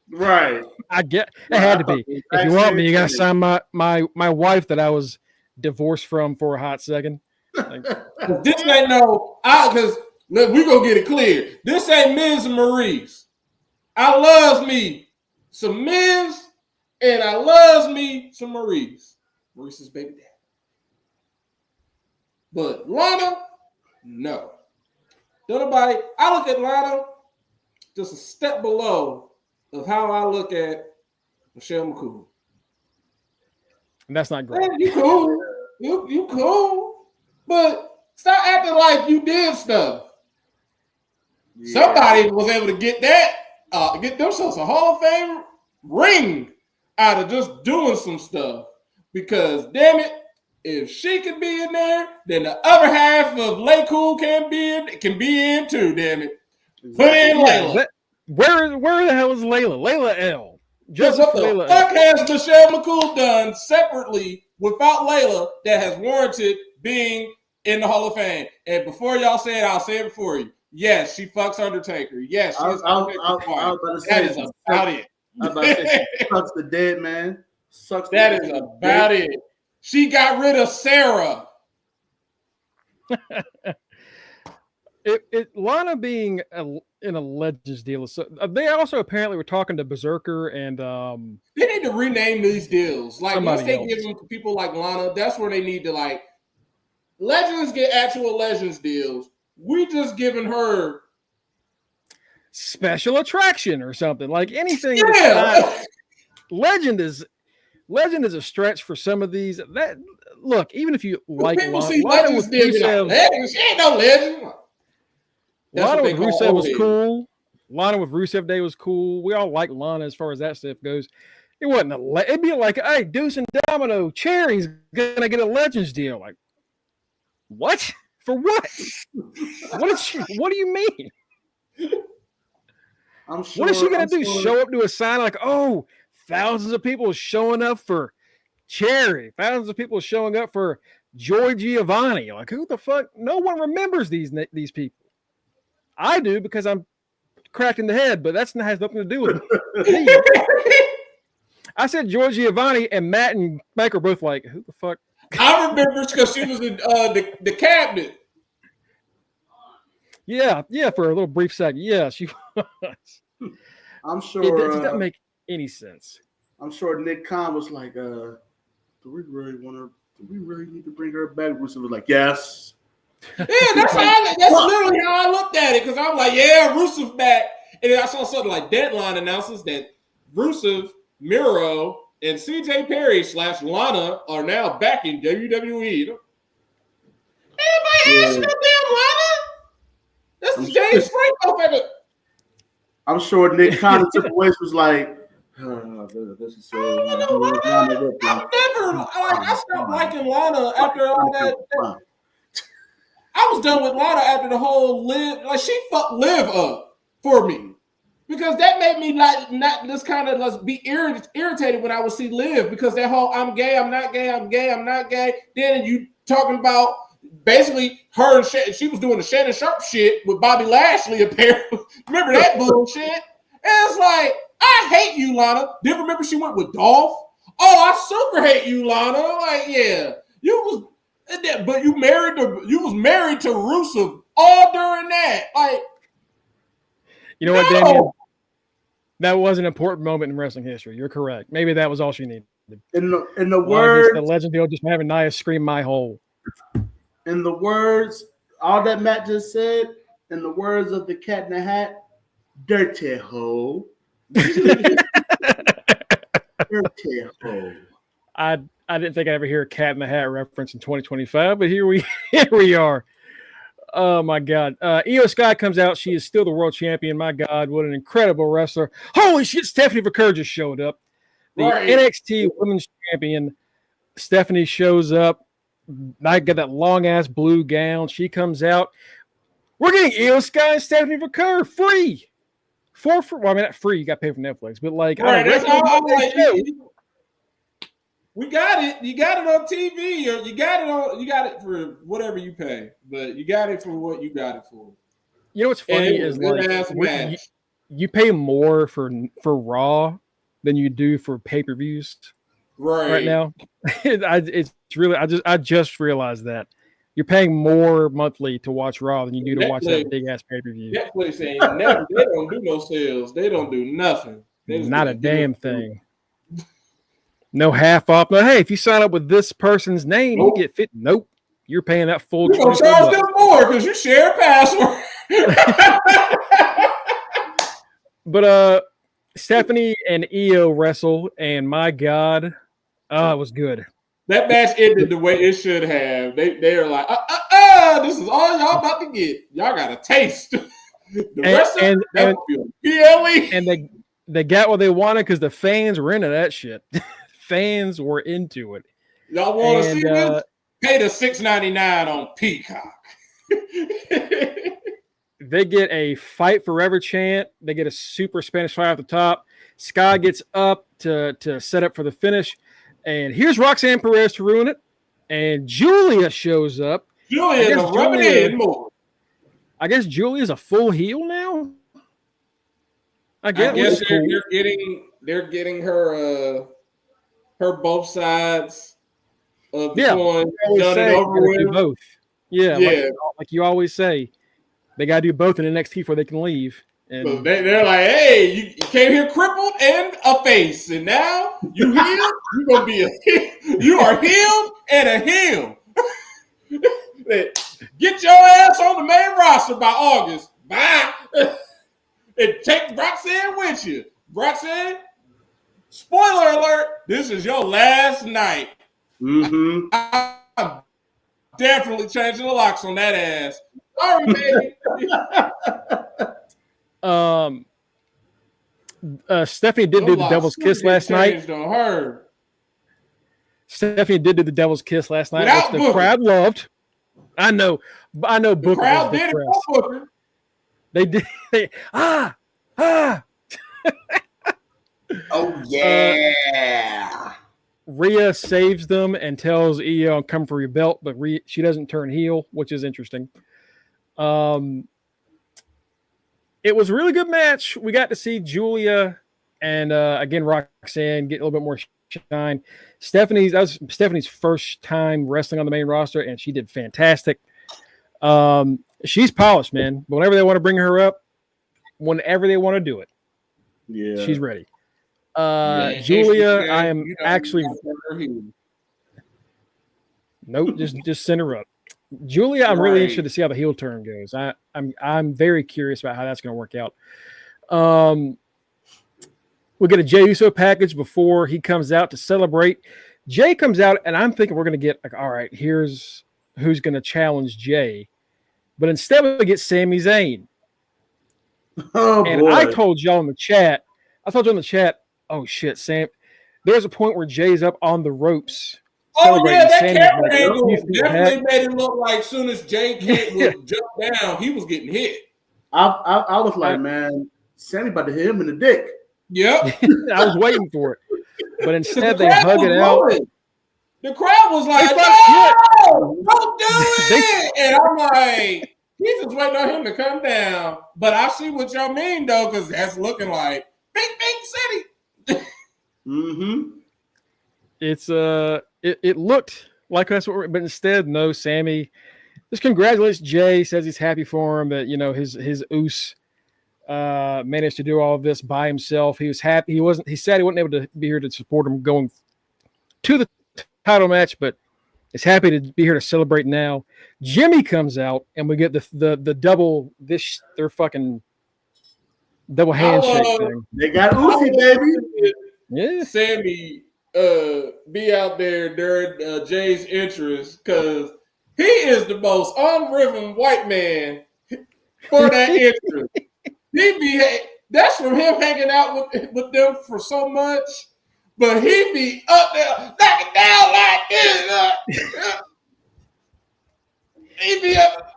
Right. I get it had to be. If you want me, you gotta sign my wife that I was divorced from for a hot second. This ain't because we gonna get it clear. This ain't Miz and Maurice. I loves me some Miz and I loves me some Maurice. Maurice's baby dad. But Lana, no. Don't nobody. I look at Lana just a step below of how I look at Michelle McCool. And that's not great. Man, you cool. You cool. But stop acting like you did stuff. Yeah. Somebody was able to get themselves a Hall of Fame ring out of just doing some stuff. Because damn it, if she can be in there, then the other half of Lay Cool can be in too, damn it. Put in Layla. Where the hell is Layla? Layla L. Just what the fuck has Michelle McCool done separately without Layla that has warranted being in the Hall of Fame? And before y'all say it, I'll say it for you. Yes, she fucks Undertaker. Yes, that is about it. I was about to say, sucks the dead man. That is about it. She got rid of Sarah. Lana being in a Legends deal. So they also apparently were talking to Berserker and they need to rename these deals. Like once somebody they else. give them to people like Lana, that's where they need to like Legends get actual Legends deals. We just giving her special attraction or something like anything. Yeah. Legend is a stretch for some of these. That look, even if you like people Lana, see Legends deals, like, Legends, she ain't no Legend. Lana with Rusev was cool. Lana with Rusev Day was cool. We all like Lana as far as that stuff goes. It wasn't it'd be like, hey, Deuce and Domino, Cherry's gonna get a Legends deal. Like, what? For what? What do you mean? I'm sure. What is she gonna do? Show up to a sign like, oh, thousands of people showing up for Cherry, thousands of people showing up for Joy Giovanni. Like, who the fuck? No one remembers these people. I do because I'm cracked in the head, but that has nothing to do with me. I said Joy Giovanni, and Matt and Mike are both like, who the fuck? I remember because she was in the cabinet. Yeah, for a little brief second. Yeah, she was. I'm sure it doesn't make any sense. I'm sure Nick Khan was like, do we really need to bring her back? Rusev was like, yes. Yeah, that's literally how I looked at it, because I'm like, yeah, Rusev back. And then I saw something like Deadline announces that Rusev, Miro, and CJ Perry / Lana are now back in WWE. Everybody asked no damn Lana. That's the James Franco of it. I'm sure Nick Khan was like, this is so. I stopped liking Lana after all that. I was done with Lana after the whole Liv. Like, she fucked Liv up for me, because that made me not just kind of be irritated when I would see Liv, because that whole I'm gay, I'm not gay, I'm gay, I'm not gay. Then you talking about basically her and she was doing the Shannon Sharp shit with Bobby Lashley apparently. Remember that bullshit? And it's like, I hate you, Lana. Then remember she went with Dolph? Oh, I super hate you, Lana. Like, yeah, but you was married to Rusev all during that. Like, you know what, Daniel? That was an important moment in wrestling history. You're correct. Maybe that was all she needed. In the words, the Legend deal, just having Nia scream my hole. In the words, all that Matt just said, in the words of the Cat in the Hat, dirty hole. Dirty hole. I didn't think I'd ever hear a Cat in the Hat reference in 2025, but here we are. Oh my God. Io Sky comes out. She is still the world champion. My God, what an incredible wrestler. Holy shit, Stephanie Vaquer just showed up. The NXT Women's Champion, Stephanie shows up. I got that long ass blue gown. She comes out. We're getting Io Sky and Stephanie Vaquer free. Well, I mean, not free. You got to pay for Netflix, but like, right, that's all I'm like. We got it. You got it on TV, or you got it for whatever you pay, but you got it for what you got it for. You know what's funny is like you pay more for Raw than you do for pay-per-views right now. It's really I just realized that you're paying more monthly to watch Raw than you do to watch that big ass pay-per-view. Netflix ain't never. They don't do no sales. They don't do nothing. Not a damn thing. No half off. No, hey, if you sign up with this person's name, you get fit. Nope, you're paying that full. You're gonna charge them more because you share a password. But Stephanie and Io wrestle, and my God, it was good. That match ended the way it should have. They are like, this is all y'all about to get. Y'all got a taste. The rest of it, and they got what they wanted because the fans were into that shit. Fans were into it. Y'all want to see this? Pay the $6.99 on Peacock. They get a fight forever chant. They get a super Spanish fly off the top. Sky gets up to set up for the finish. And here's Roxanne Perez to ruin it. And Julia shows up. Julia rubbing in more. I guess Julia's a full heel now. I guess they're getting her both sides of the coin done and over with. Both. Yeah. Like you always say. They got to do both in NXT before they can leave. And So they're like, hey, you came here crippled and a face, and now you healed. You're gonna be you are healed and a heel. Get your ass on the main roster by August. Bye. And take Roxanne with you. Roxanne, spoiler alert, this is your last night. Mm-hmm. I'm definitely changing the locks on that ass. Sorry, baby. Stephanie did do the Devil's Kiss last night. On her. Stephanie did do the Devil's Kiss last night, Without which the crowd loved. I know. The Booker crowd did it for Booker. They did. Oh yeah. Rhea saves them and tells Io, "I'm coming for your belt," but she doesn't turn heel, which is interesting. It was a really good match. We got to see Julia and again Roxanne get a little bit more shine. That was Stephanie's first time wrestling on the main roster, and she did fantastic. She's polished, man. But whenever they want to bring her up, whenever they want to do it, yeah, she's ready. Julia, I am actually nope, just send her up. Julia, I'm really interested to see how the heel turn goes. I'm very curious about how that's going to work out. We'll get a Jey Uso package before he comes out to celebrate. Jey comes out, and I'm thinking we're going to get like, all right, here's who's going to challenge Jey. But instead, we get Sami Zayn. Oh, and boy. I told y'all in the chat, oh shit, Sam. There's a point where Jay's up on the ropes. Oh yeah, that camera angle definitely made it look like as soon as Jey would jump down, he was getting hit. I was like, man, Sammy about to hit him in the dick. Yep. I was waiting for it. But instead they hug it out. The crowd was like, no, don't do it. And I'm like, he's just waiting on him to come down. But I see what y'all mean, though, because that's looking like Big City. Mm-hmm. It's it looked like that's what but instead, no, Sammy just congratulates Jey, says he's happy for him that, you know, his Uso managed to do all of this by himself. He was happy. He said he wasn't able to be here to support him going to the title match, but is happy to be here to celebrate now. Jimmy comes out and we get the double their fucking double handshake thing. They got Uso, baby. Yeah. Sammy be out there during Jay's entrance because he is the most unriven white man for that entrance. That's from him hanging out with them for so much, but he be up there knocking down like this. He be up.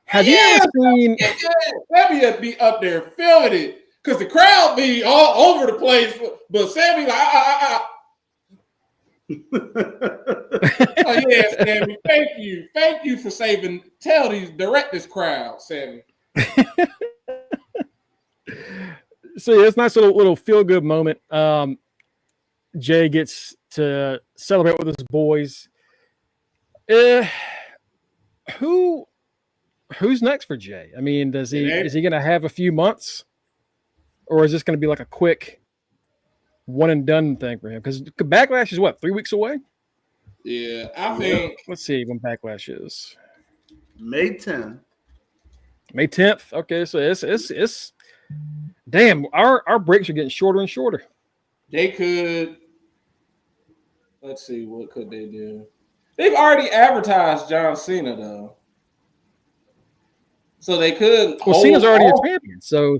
Have you ever seen? Sammy be up there feeling it. Because the crowd be all over the place, but Sammy like, Oh yeah, Sammy, thank you for saving. Direct this crowd, Sammy. So yeah, it's a nice little feel good moment. Jay gets to celebrate with his boys. Who's next for Jay? I mean, is he going to have a few months? Or is this going to be like a quick one and done thing for him? Because Backlash is what, 3 weeks away? Yeah, I think. Let's see when Backlash is. May 10th. May 10th. Okay, so it's damn. Our breaks are getting shorter and shorter. They could. Let's see, what could they do? They've already advertised John Cena though, so they could. Well, Cena's already a champion, so.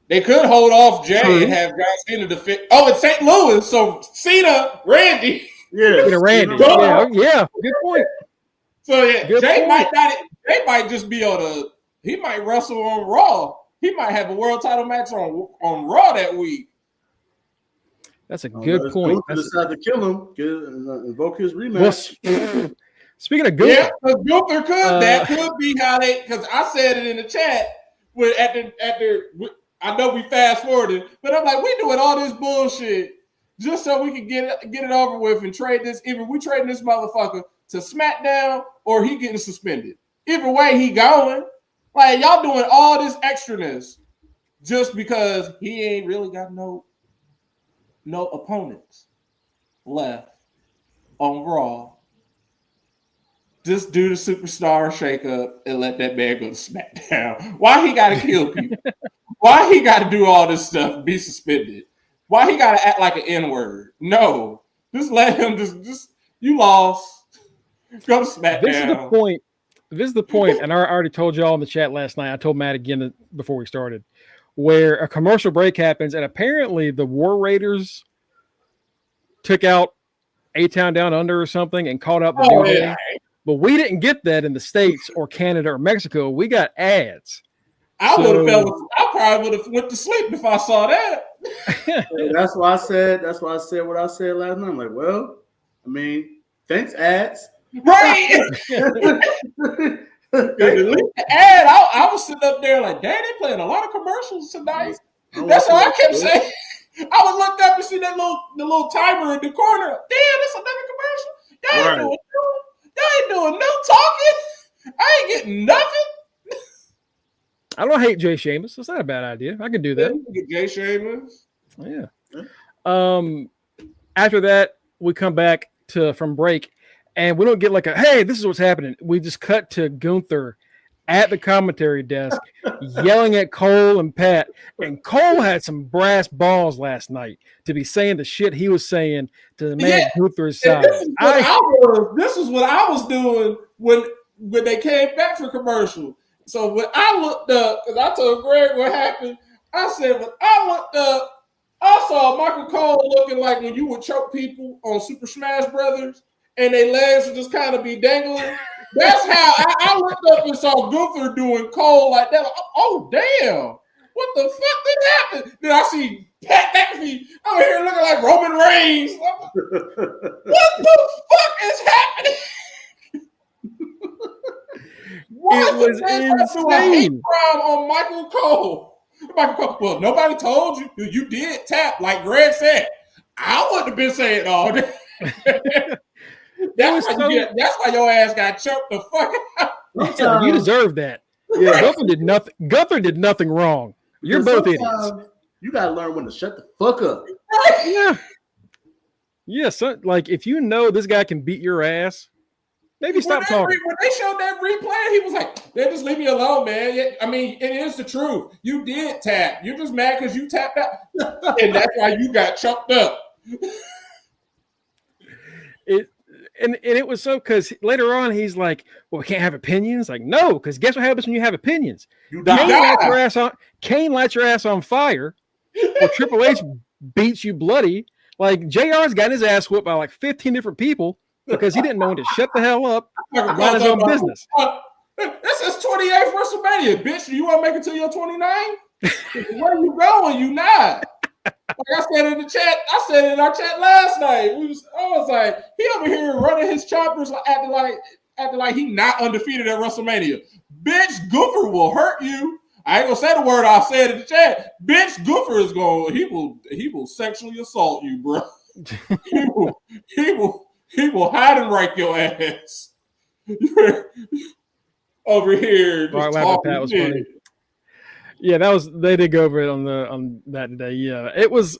They could hold off Jay and have John Cena defend. Oh, it's St. Louis, so Cena, Randy. Yeah, Randy. Yeah, good point. So yeah, Jay might just be he might wrestle on Raw. He might have a world title match on Raw that week. That's a good point. Decide to kill him, invoke his rematch. Well, speaking of Gunther, yeah, Gunther could. That could be how they. Because I said it in the chat. I know we fast forwarded, but I'm like, we doing all this bullshit just so we can get it over with and trade this. Either we trading this motherfucker to SmackDown or he getting suspended. Either way, he going. Like, y'all doing all this extraness just because he ain't really got no opponents left on Raw. Just do the superstar shakeup and let that man go to SmackDown. Why he gotta kill people? Why he gotta do all this stuff and be suspended? Why he gotta act like an N-word? No. Just let him just you lost. Go to SmackDown. This is the point, and I already told y'all in the chat last night. I told Matt again before we started, where a commercial break happens, and apparently the War Raiders took out A-Town Down Under or something and called out the New Day. Yeah. But we didn't get that in the States or Canada or Mexico. We got ads. I probably would have went to sleep if I saw that. That's why I said what I said last night. I'm like, well, I mean, thanks, ads. Right. The ad, I was sitting up there like, damn, they playing a lot of commercials tonight. That's all I kept saying. I would look up and see that little timer in the corner. Damn, that's another commercial. Y'all ain't doing no talking. I ain't getting nothing. I don't hate Jay Sheamus. It's not a bad idea. I could do that. Get Jay Sheamus. Yeah. After that, we come back from break, and we don't get like hey, this is what's happening. We just cut to Gunther at the commentary desk yelling at Cole and Pat. And Cole had some brass balls last night to be saying the shit he was saying to the man Gunther's side. This is what I was doing when they came back for commercial. So when I looked up, because I told Greg what happened, I said, when I looked up, I saw Michael Cole looking like when you would choke people on Super Smash Brothers and their legs would just kind of be dangling. That's how I looked up and saw Gunther doing Cole like that. Like, oh, damn. What the fuck did happen? Then I see Pat McAfee over here looking like Roman Reigns. What the fuck is happening? It was insane. Crime on Michael Cole. Well, nobody told you. You did tap, like Greg said. I wouldn't have been saying all day. That's why your ass got choked the fuck out. You deserve that. Yeah. Gunther did nothing wrong. You're both idiots. You gotta learn when to shut the fuck up. Yeah. Yeah. So, like, if you know this guy can beat your ass, maybe stop talking. When they showed that replay, he was like, "Man, just leave me alone, man." I mean, it is the truth. You did tap. You're just mad because you tapped out, and that's why you got choked up. And it was so because later on he's like, well, we can't have opinions. Like, no, because guess what happens when you have opinions? Kane lights your ass on fire, or Triple H beats you bloody. Like, JR's got his ass whipped by like 15 different people because he didn't know when to shut the hell up and mind his own business. This is 28th WrestleMania, bitch. Do you want to make it to your 29th? Where you going? You not. Like I said in the chat, I said in our chat last night. I was like, he over here running his choppers, acting like he not undefeated at WrestleMania. Bitch, Gunther will hurt you. I ain't gonna say the word I said in the chat. Bitch, Gunther is he will sexually assault you, bro. he will hide and rape your ass. Over here, just talking that was funny. Yeah, they did go over it on that today. Yeah, it was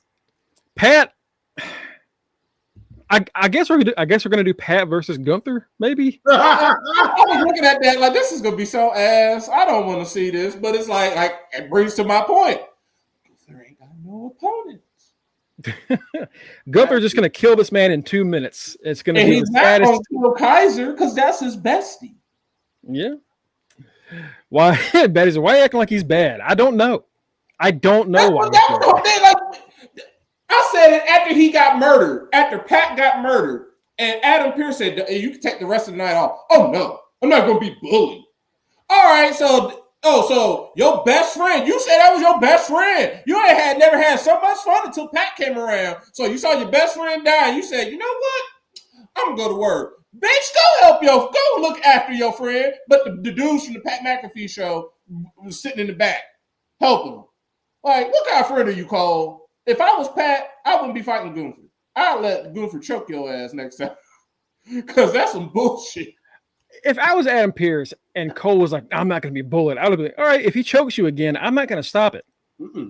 Pat. I guess we're gonna do Pat versus Gunther, maybe. I was looking at that like this is gonna be so ass. I don't want to see this, but it's like it brings to my point. Gunther ain't got no opponents. Gunther's just gonna kill this man in 2 minutes. It's gonna be he's not gonna kill Kaiser because that's his bestie. Yeah. Why? Betty's why acting like he's bad? I don't know. Why. I said it after he got murdered. After Pat got murdered, and Adam Pearce said, "You can take the rest of the night off." Oh no, I'm not gonna be bullied. All right, so your best friend. You said that was your best friend. You never had so much fun until Pat came around. So you saw your best friend die, and you said, "You know what? I'm gonna go to work." Bitch, go look after your friend. But the dudes from the Pat McAfee show was sitting in the back, helping him. Like, what kind of friend are you, Cole? If I was Pat, I wouldn't be fighting Gunther. I'd let Gunther choke your ass next time. Because that's some bullshit. if I was Adam Pearce and Cole was like, I'm not going to be bullied, I would be like, all right, if he chokes you again, I'm not going to stop it.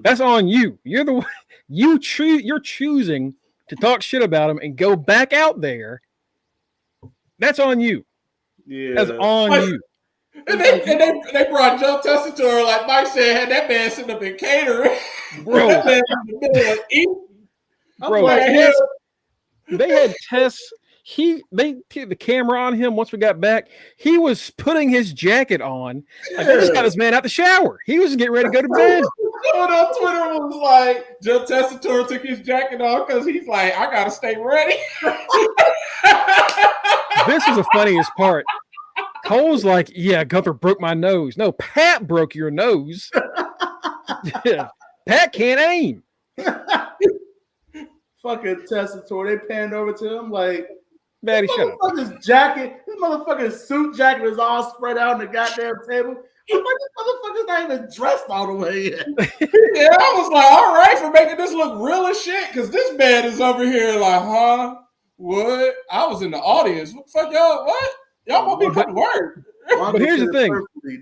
That's on you. You're the one. You're choosing to talk shit about him and go back out there. That's on you. Yeah, that's on you. And they brought Joe Tessitore, like Mike said, had that man sitting up in catering. Bro. That man in the middle of eating. Bro, they had Tess. They took the camera on him once we got back. He was putting his jacket on. Like, they just got this man out the shower. He was getting ready to go to bed. Someone on Twitter was like, Joe Tessitore took his jacket off because he's like, I gotta stay ready. This was the funniest part. Cole's like, yeah, Gunther broke my nose. No, Pat broke your nose. Yeah, Pat can't aim. Fucking Tessitore, they panned over to him like, Maddie, shut up. This motherfucking suit jacket is all spread out on the goddamn table. This motherfucker's not even dressed all the way yet. Yeah, I was like, all right, for making this look real as shit, because this man is over here like, huh? What? I was in the audience. What the fuck, y'all? What? Y'all want me to come to work? But here's the thing.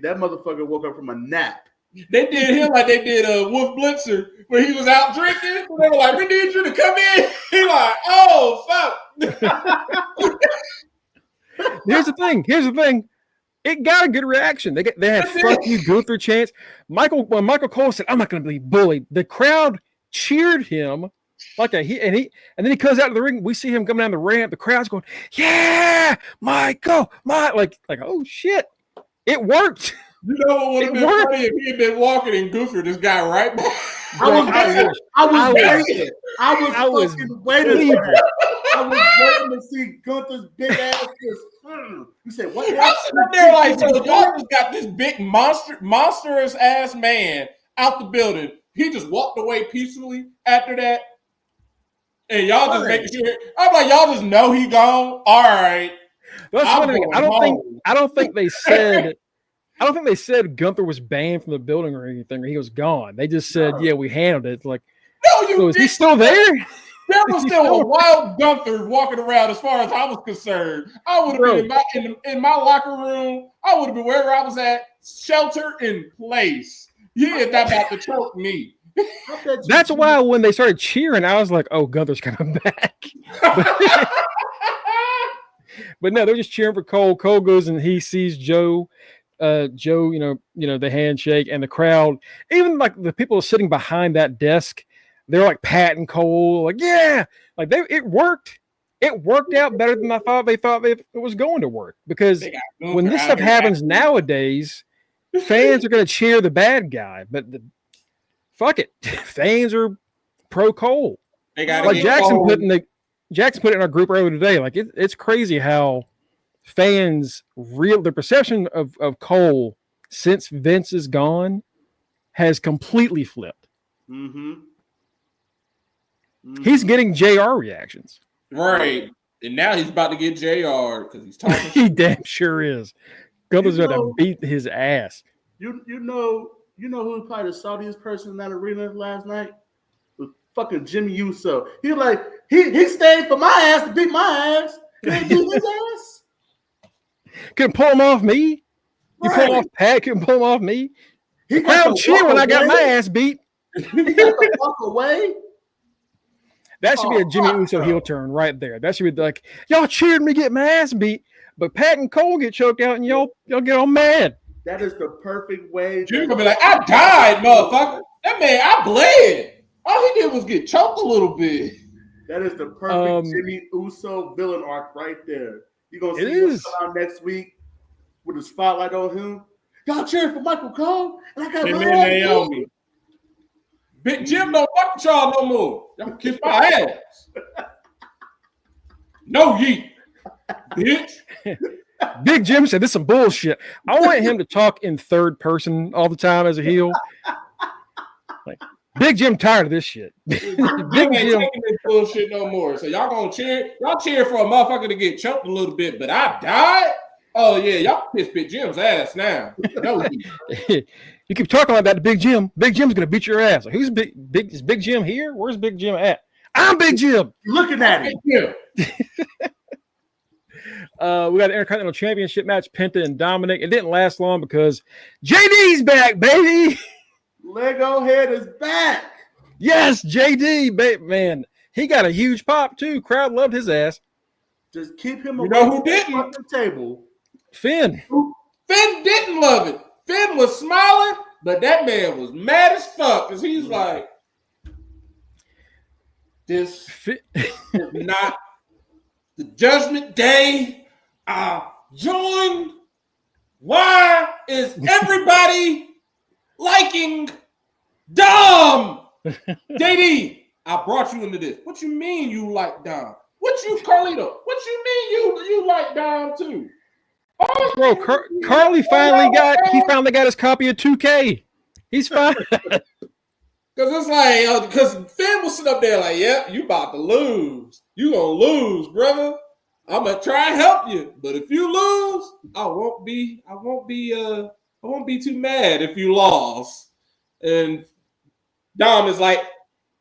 That motherfucker woke up from a nap. They did him like they did Wolf Blitzer, where he was out drinking. They were like, we need you to come in. He like, oh, fuck. Here's the thing. It got a good reaction. They had fuck you Gunther chants. When Michael Cole said, I'm not going to be bullied, the crowd cheered him like and then he comes out of the ring. We see him coming down the ramp. The crowd's going, yeah, Michael, like, oh shit, it worked. You know what would have been funny if he had been walking and Gunther this guy right back. I was waiting to see Gunther's big ass. You said what? I'm sitting up there like, so y'all just got this big monstrous ass man out the building. He just walked away peacefully after that. And y'all just making sure. I'm like, y'all just know he gone. All right. That's funny. I don't think they said. I don't think they said Gunther was banned from the building or anything, or he was gone. They just said, "Yeah, we handled it." It's like, no, you. So is he still there? There was still a wild Gunther walking around, as far as I was concerned. I would have been in my locker room. I would have been wherever I was at, shelter in place. He is not about to choke me. That's why when they started cheering, I was like, "Oh, Gunther's coming back." But no, they're just cheering for Cole. Cole goes and he sees Joe. Joe, you know, the handshake and the crowd, even like the people sitting behind that desk, they're like patting Cole, like, yeah, like it worked. It worked out better than they thought it was going to work, because when this stuff happens nowadays, fans are going to cheer the bad guy, but fuck it, fans are pro Cole. They got like Jackson put it in our group earlier today. Like it's crazy how fans their perception of Cole since Vince is gone has completely flipped. He's getting JR reactions, right? And now he's about to get JR because he's talking. He damn sure is. Gunther's going to beat his ass. You know who was probably the saltiest person in that arena last night? Was fucking Jimmy Uso. He was like, he stayed for my ass to beat my ass. He didn't beat his ass. Couldn't pull him off me. You pull off Pat, couldn't pull him off me. The crowd cheered when I got my ass beat. He got the fuck away. That should be a Jimmy Uso heel turn right there. That should be like, y'all cheered me get my ass beat, but Pat and Cole get choked out and y'all get all mad. That is the perfect way. Jimmy's gonna be like, I died, motherfucker. That man, I bled. All he did was get choked a little bit. That is the perfect Jimmy Uso villain arc right there. You're going to see him come out next week with a spotlight on him. Y'all cheering for Michael Cole? And I got my Naomi. Big Jim don't fuck with y'all no more. Y'all kiss my ass. No yeet, bitch. Big Jim said this is some bullshit. I want him to talk in third person all the time as a heel. Like, Big Jim tired of this shit. Big Jim ain't taking this bullshit no more. So y'all gonna cheer? Y'all cheer for a motherfucker to get choked a little bit, but I died? Oh yeah, y'all kiss Big Jim's ass now. No, you keep talking like that to Big Jim. Big Jim's gonna beat your ass. Like, who's big? Is Big Jim here? Where's Big Jim at? I'm Big Jim. Looking at him. We got an Intercontinental Championship match, Penta and Dominic. It didn't last long because JD's back, baby. Lego head is back. Yes, JD, man. He got a huge pop, too. Crowd loved his ass. Just keep him away from the table. Finn. Finn didn't love it. Finn was smiling, but that man was mad as fuck because he's like, this is not the Judgment Day. I joined. Why is everybody liking Dom? JD, I brought you into this. What you mean you like Dom? What you, Carlito? What you mean you like Dom too? Oh, bro, Carly finally got his copy of 2K. He's fine. Because it's like, because Finn was sitting up there like, yep, you about to lose. You gonna lose, brother. I'm gonna try and help you, but if you lose, I won't be too mad if you lost. And Dom is like,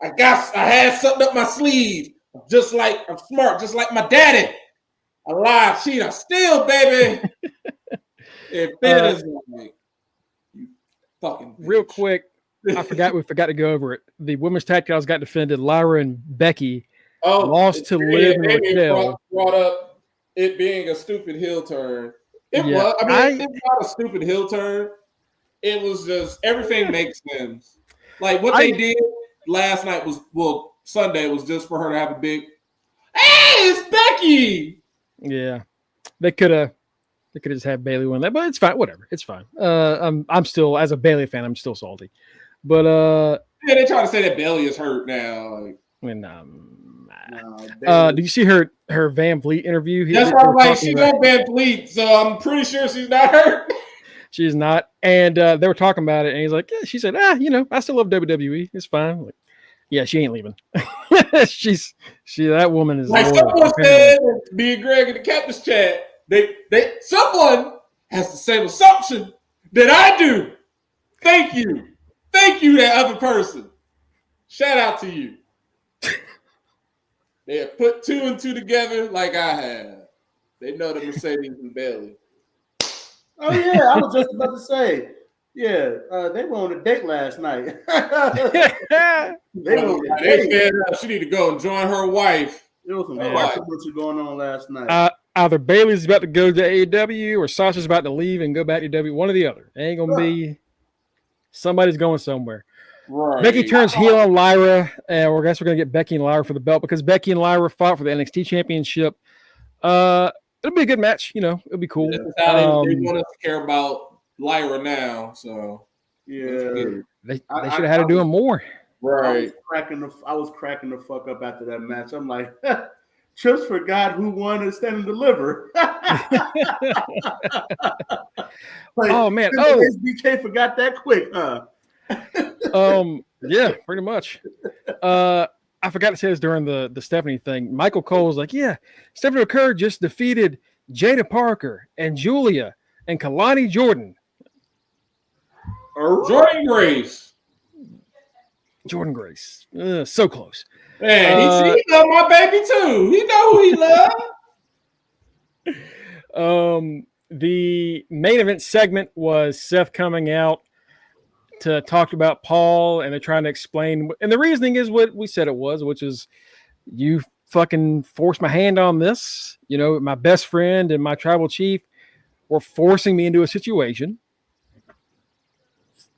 I had something up my sleeve. I'm smart, just like my daddy. I lied, cheat, I steal, baby. And Finn is like, you fucking bitch. Real quick, we forgot to go over it. The women's tag titles got defended. Lyra and Becky lost to Liv and Raquel. Brought up it being a stupid heel turn. It was. It's not a stupid heel turn. It was just everything makes sense. Like what they did last night Sunday was just for her to have a big. Hey, it's Becky. Yeah, they could have just had Bayley win that, but it's fine. Whatever, it's fine. I'm still, as a Bayley fan, I'm still salty. But yeah, they try to say that Bayley is hurt now. Like, do you see her Van Vliet interview? That's why I'm like, she's on Van Vliet, so I'm pretty sure she's not hurt. She's not, and they were talking about it, and he's like, yeah. She said, I still love WWE. It's fine. Like, yeah, she ain't leaving. That woman is like someone said, me and Greg in the captain's chat. Someone has the same assumption that I do. Thank you, that other person. Shout out to you. They have put 2 and 2 together like I have. They know the Mercedes and Bayley. Oh yeah, I was just about to say. Yeah, they were on a date last night. They said she need to go and join her wife. There was some controversy going on last night. Either Bayley's about to go to AEW or Sasha's about to leave and go back to WWE. One or the other. It ain't gonna be. Somebody's going somewhere. Right. Becky turns heel on Lyra, and I guess we're gonna get Becky and Lyra for the belt because Becky and Lyra fought for the NXT championship. It'll be a good match. It'll be cool. This is how they want us to care about Lyra now, so yeah, they should have had to do it more. Right. I was cracking the fuck up after that match. I'm like, Trips forgot who won and Stand and Deliver. Oh man! SBK forgot that quick, huh? Yeah, pretty much. I forgot to say this during the Stephanie thing. Michael Cole's like, yeah, Stephanie Kerr just defeated Jada Parker and Julia and Kalani Jordan. Jordan Grace. So close. Man, he love my baby too. He know who he love. The main event segment was Seth coming out to talk about Paul, and they're trying to explain, and the reasoning is what we said it was, which is you fucking forced my hand on this. My best friend and my tribal chief were forcing me into a situation.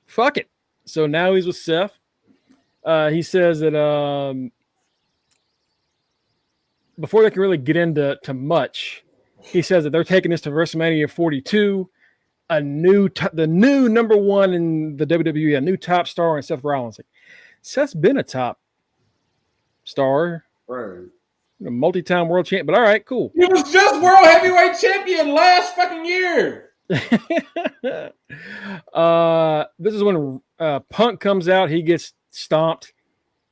Fuck it. So now he's with Seth. He says that before they can really get into much, he says that they're taking this to WrestleMania 42. The new number one in the WWE, a new top star in Seth Rollins. Like, Seth's been a top star, right? A multi-time world champ. But all right, cool. He was just world heavyweight champion last fucking year. This is when Punk comes out. He gets stomped.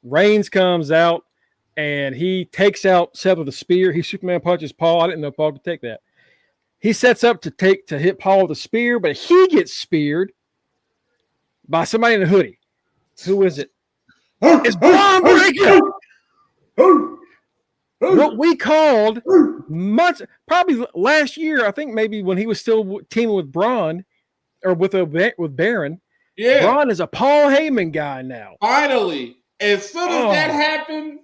Reigns comes out, and he takes out Seth with a spear. He Superman punches Paul. I didn't know Paul could take that. He sets up to hit Paul with a spear, but he gets speared by somebody in a hoodie. Who is it? It's Bron Breakker. what we called months, probably last year, I think maybe when he was still teaming with Braun or with Baron. Yeah. Braun is a Paul Heyman guy now. Finally. As soon as that happened,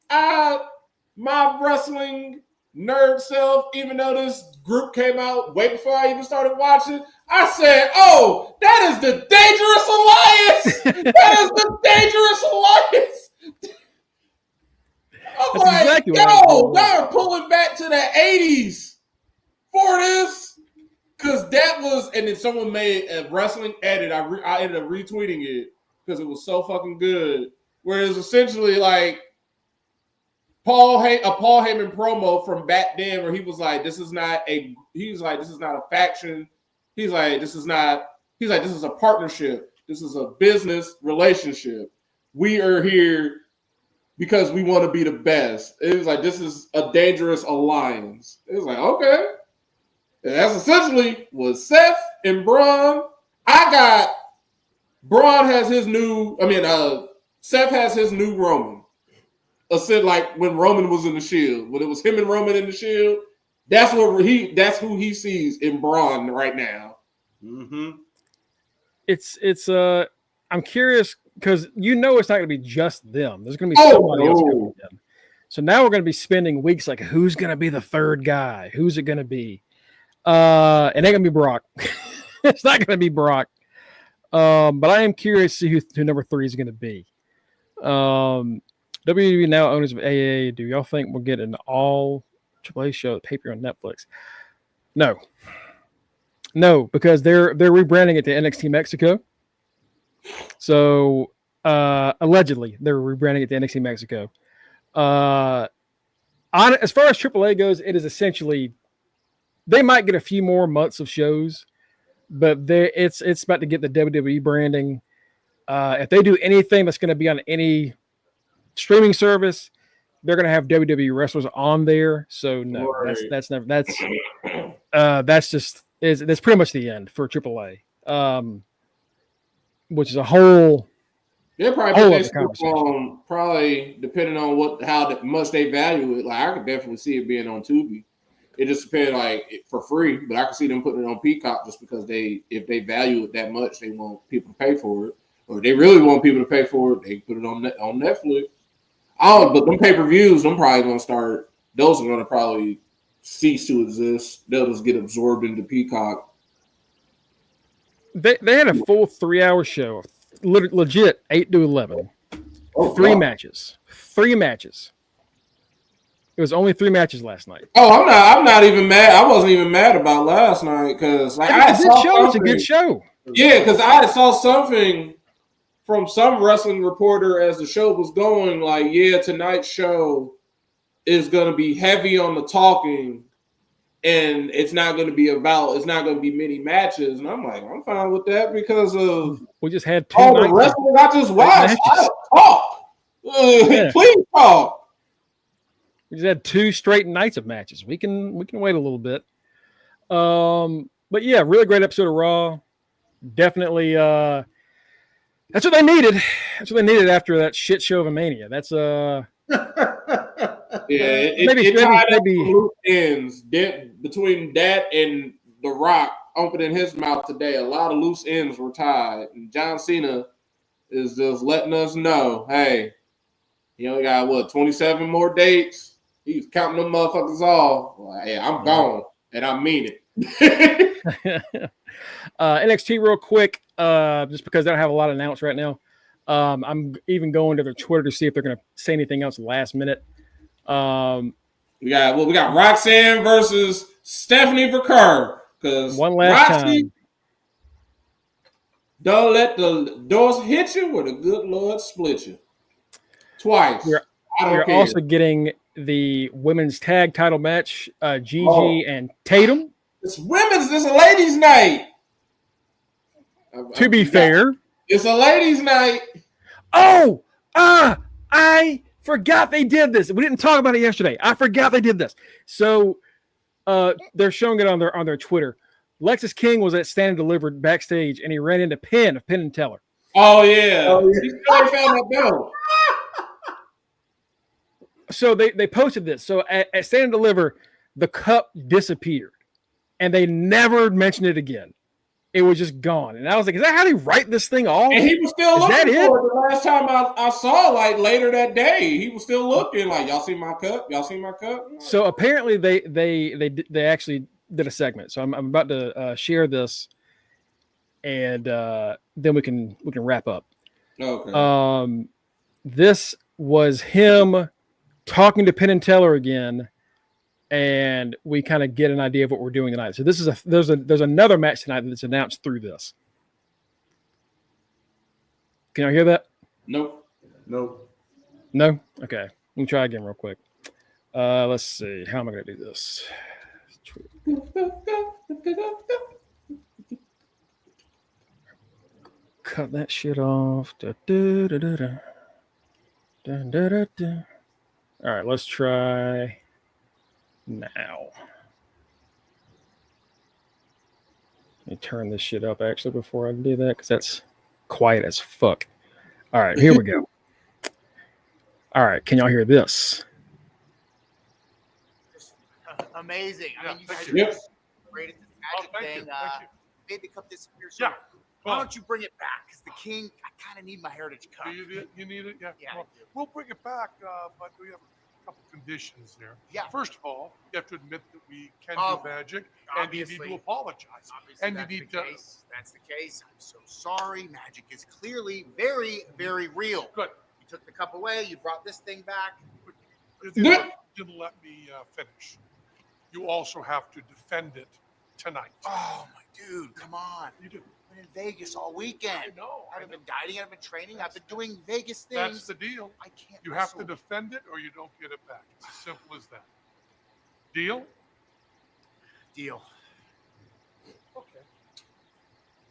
my wrestling nerd self, even though this group came out way before I even started watching, I said, oh, that is the dangerous alliance. That is the dangerous alliance. I'm That's like, exactly yo, they're pulling back to the 80s for this. Because that was, and then someone made a wrestling edit. I ended up retweeting it because it was so fucking good. Where it's essentially like a Paul Heyman promo from back then, where he was like, "This is not a," he's like, "This is not a faction." He's like, "This is not." He's like, "This is a partnership. This is a business relationship. We are here because we want to be the best." It was like, "This is a dangerous alliance." It was like, okay. And that's essentially what Seth and Braun. Braun has his new. Seth has his new Roman. I said like when Roman was in the Shield, when it was him and Roman in the Shield. That's who he sees in Braun right now. Mm-hmm. It's I'm curious because it's not going to be just them. There's going to be somebody else coming with them. So now we're going to be spending weeks like, who's going to be the third guy? Who's it going to be? It ain't gonna be Brock. It's not gonna be Brock. But I am curious to see who number 3 is gonna be. WWE now owners of AA. Do y'all think we'll get an all AAA show pay-per on Netflix? No, because they're rebranding it to NXT Mexico. So allegedly they're rebranding it to NXT Mexico. As far as AAA goes, it is essentially. They might get a few more months of shows, but it's about to get the WWE branding. If they do anything that's going to be on any streaming service, they're going to have WWE wrestlers on there. So no, right. that's pretty much the end for AAA, which is a whole. They're probably probably depending on how much they value it. Like I could definitely see it being on Tubi. It just depends, like for free, but I can see them putting it on Peacock just because if they value it that much, they want people to pay for it, or if they really want people to pay for it, they put it on Netflix. But them pay-per-views, I'm probably gonna start. Those are gonna probably cease to exist. They'll just get absorbed into Peacock. They had a full 3-hour show, legit 8 to 11, 3 matches. It was only 3 matches last night. Oh, I'm not even mad. I wasn't even mad about last night because it's a good show. Yeah, because I saw something from some wrestling reporter as the show was going. Like, yeah, tonight's show is going to be heavy on the talking, and it's not going to be many matches. And I'm like, I'm fine with that because of we just had 2 all the wrestling I just watched. Talk, please talk. We just had 2 straight nights of matches. We can wait a little bit. But yeah, really great episode of Raw. Definitely that's what they needed. That's what they needed after that shit show of a Mania. That's maybe loose ends between that and The Rock opening his mouth today. A lot of loose ends were tied. And John Cena is just letting us know, hey, he only got 27 more dates. He's counting them motherfuckers off. Like, hey, I'm gone, and I mean it. NXT real quick, just because they don't have a lot announced right now. I'm even going to their Twitter to see if they're going to say anything else last minute. We got Roxanne versus Stephanie Verker. Because one last time. Don't let the doors hit you or the good Lord split you. Twice. You're also getting the women's tag title match, Gigi and Tatum. It's a ladies' night. To be fair, it's a ladies' night. Oh, I forgot they did this. We didn't talk about it yesterday. I forgot they did this. So they're showing it on their Twitter. Lexus King was at Stand and Delivered backstage, and he ran into Penn and Teller. Oh yeah. He still found that belt. So they posted this. So at Stand and Deliver, the cup disappeared, and they never mentioned it again. It was just gone, and I was like, "Is that how they write this thing off?" And he was still looking for it. The last time I saw, like later that day, he was still looking. Like, y'all see my cup? Y'all see my cup? So apparently they actually did a segment. So I'm about to share this, and then we can wrap up. Okay. This was him talking to Penn and Teller again, and we kind of get an idea of what we're doing tonight. So this is there's another match tonight that's announced through this. Can I hear that? Nope. No? Okay. Let me try again real quick. Let's see. How am I going to do this? Cut that shit off. All right, let's try now. Let me turn this shit up actually before I do that, because that's quiet as fuck. All right, here we go. All right, can y'all hear this? Amazing. I mean, you guys Yep. are great at this magic thing. Thank you. Made the cup disappear. So Yeah. why don't you bring it back? Because the king, I kind of need my heritage cup. Do you need it? Yeah. Yeah, I Well, do. we'll bring it back, but we have a couple conditions there. Yeah. First of all, you have to admit that we can Oh, do magic, and you need obviously. to apologize. Obviously, And you that's need the to. case. That's the case. I'm so sorry. Magic is clearly very, very real. Good. You took the cup away. You brought this thing back. You Good. didn't let me finish. You also have to defend it tonight. Oh, my dude, come on. You do. I've been in Vegas all weekend. I know. I've been dieting. I've been training. I've been doing Vegas things. That's the deal. I can't. You have to wrestle. defend it, or you don't get it back. It's as simple as that. Deal? Deal. Okay.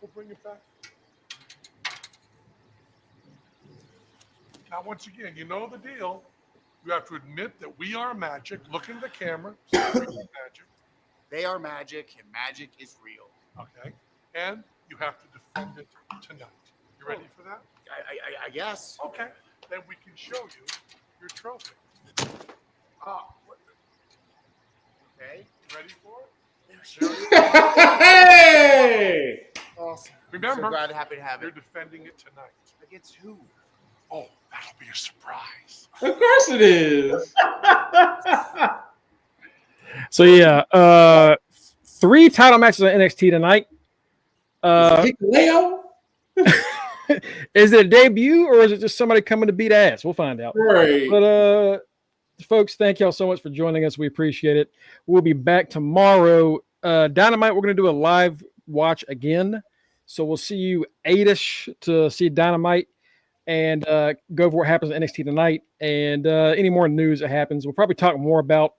We'll bring it back. Now, once again, you know the deal. You have to admit that we are magic. Look into the camera. Say we are magic. They are magic, and magic is real. Okay. And you have to defend it tonight. You ready for that? I guess. Okay. Then we can show you your trophy. Okay. You ready for it? Hey! Awesome. Remember, So glad, happy to have you're it. defending it tonight. Against who? Oh, that'll be a surprise. Of course it is. So yeah, 3 title matches on NXT tonight. Leo? Is it a debut or is it just somebody coming to beat ass? We'll find out. Right. But folks, thank y'all so much for joining us. We appreciate it. We'll be back tomorrow. Dynamite, we're going to do a live watch again. So we'll see you 8-ish to see Dynamite and go over what happens at NXT tonight. And any more news that happens, we'll probably talk more about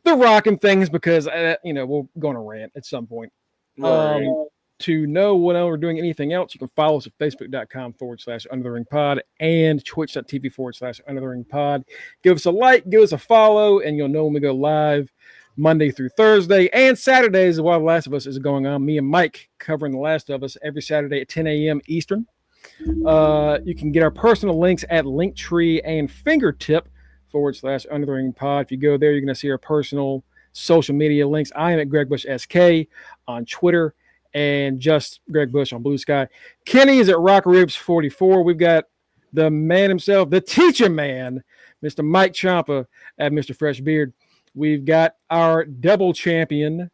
the Rock and things because, we'll go on a rant at some point. Right. To know when we're doing anything else, you can follow us at facebook.com/undertheringpod and twitch.tv/undertheringpod. Give us a like, give us a follow, and you'll know when we go live Monday through Thursday and Saturdays while The Last of Us is going on. Me and Mike covering The Last of Us every Saturday at 10 a.m. Eastern. You can get our personal links at Linktree and Fingertip/undertheringpod. If you go there, you're going to see our personal social media links. I am at Greg Bush SK on Twitter and just Greg Bush on Blue Sky. Kenny is at Rock Ribs 44. We've got the man himself, the teacher man, Mr. Mike Ciampa at Mr. Fresh Beard. We've got our double champion,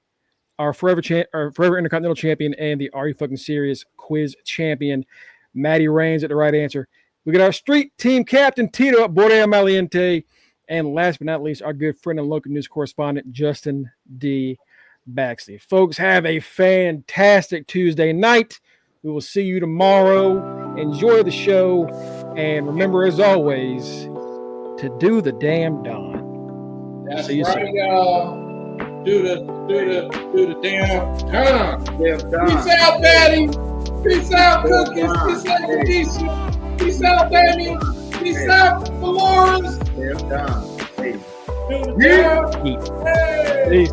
our forever Intercontinental champion, and the Are You Fucking Serious quiz champion, Maddie Rains at the right answer. We got our street team captain, Tito Borea Maliente. And last but not least, our good friend and local news correspondent, Justin D. Baxley. Folks, have a fantastic Tuesday night. We will see you tomorrow. Enjoy the show. And remember, as always, to do the damn Don. That's see you right, soon. y'all. Do the damn Don. Damn Don. Peace out, Daddy. Peace out, Cookies. Peace out, Keisha. Peace out, Danny. Peace out, Dolores. Damn Don. Hey. Do the damn. Peace. Hey. Peace.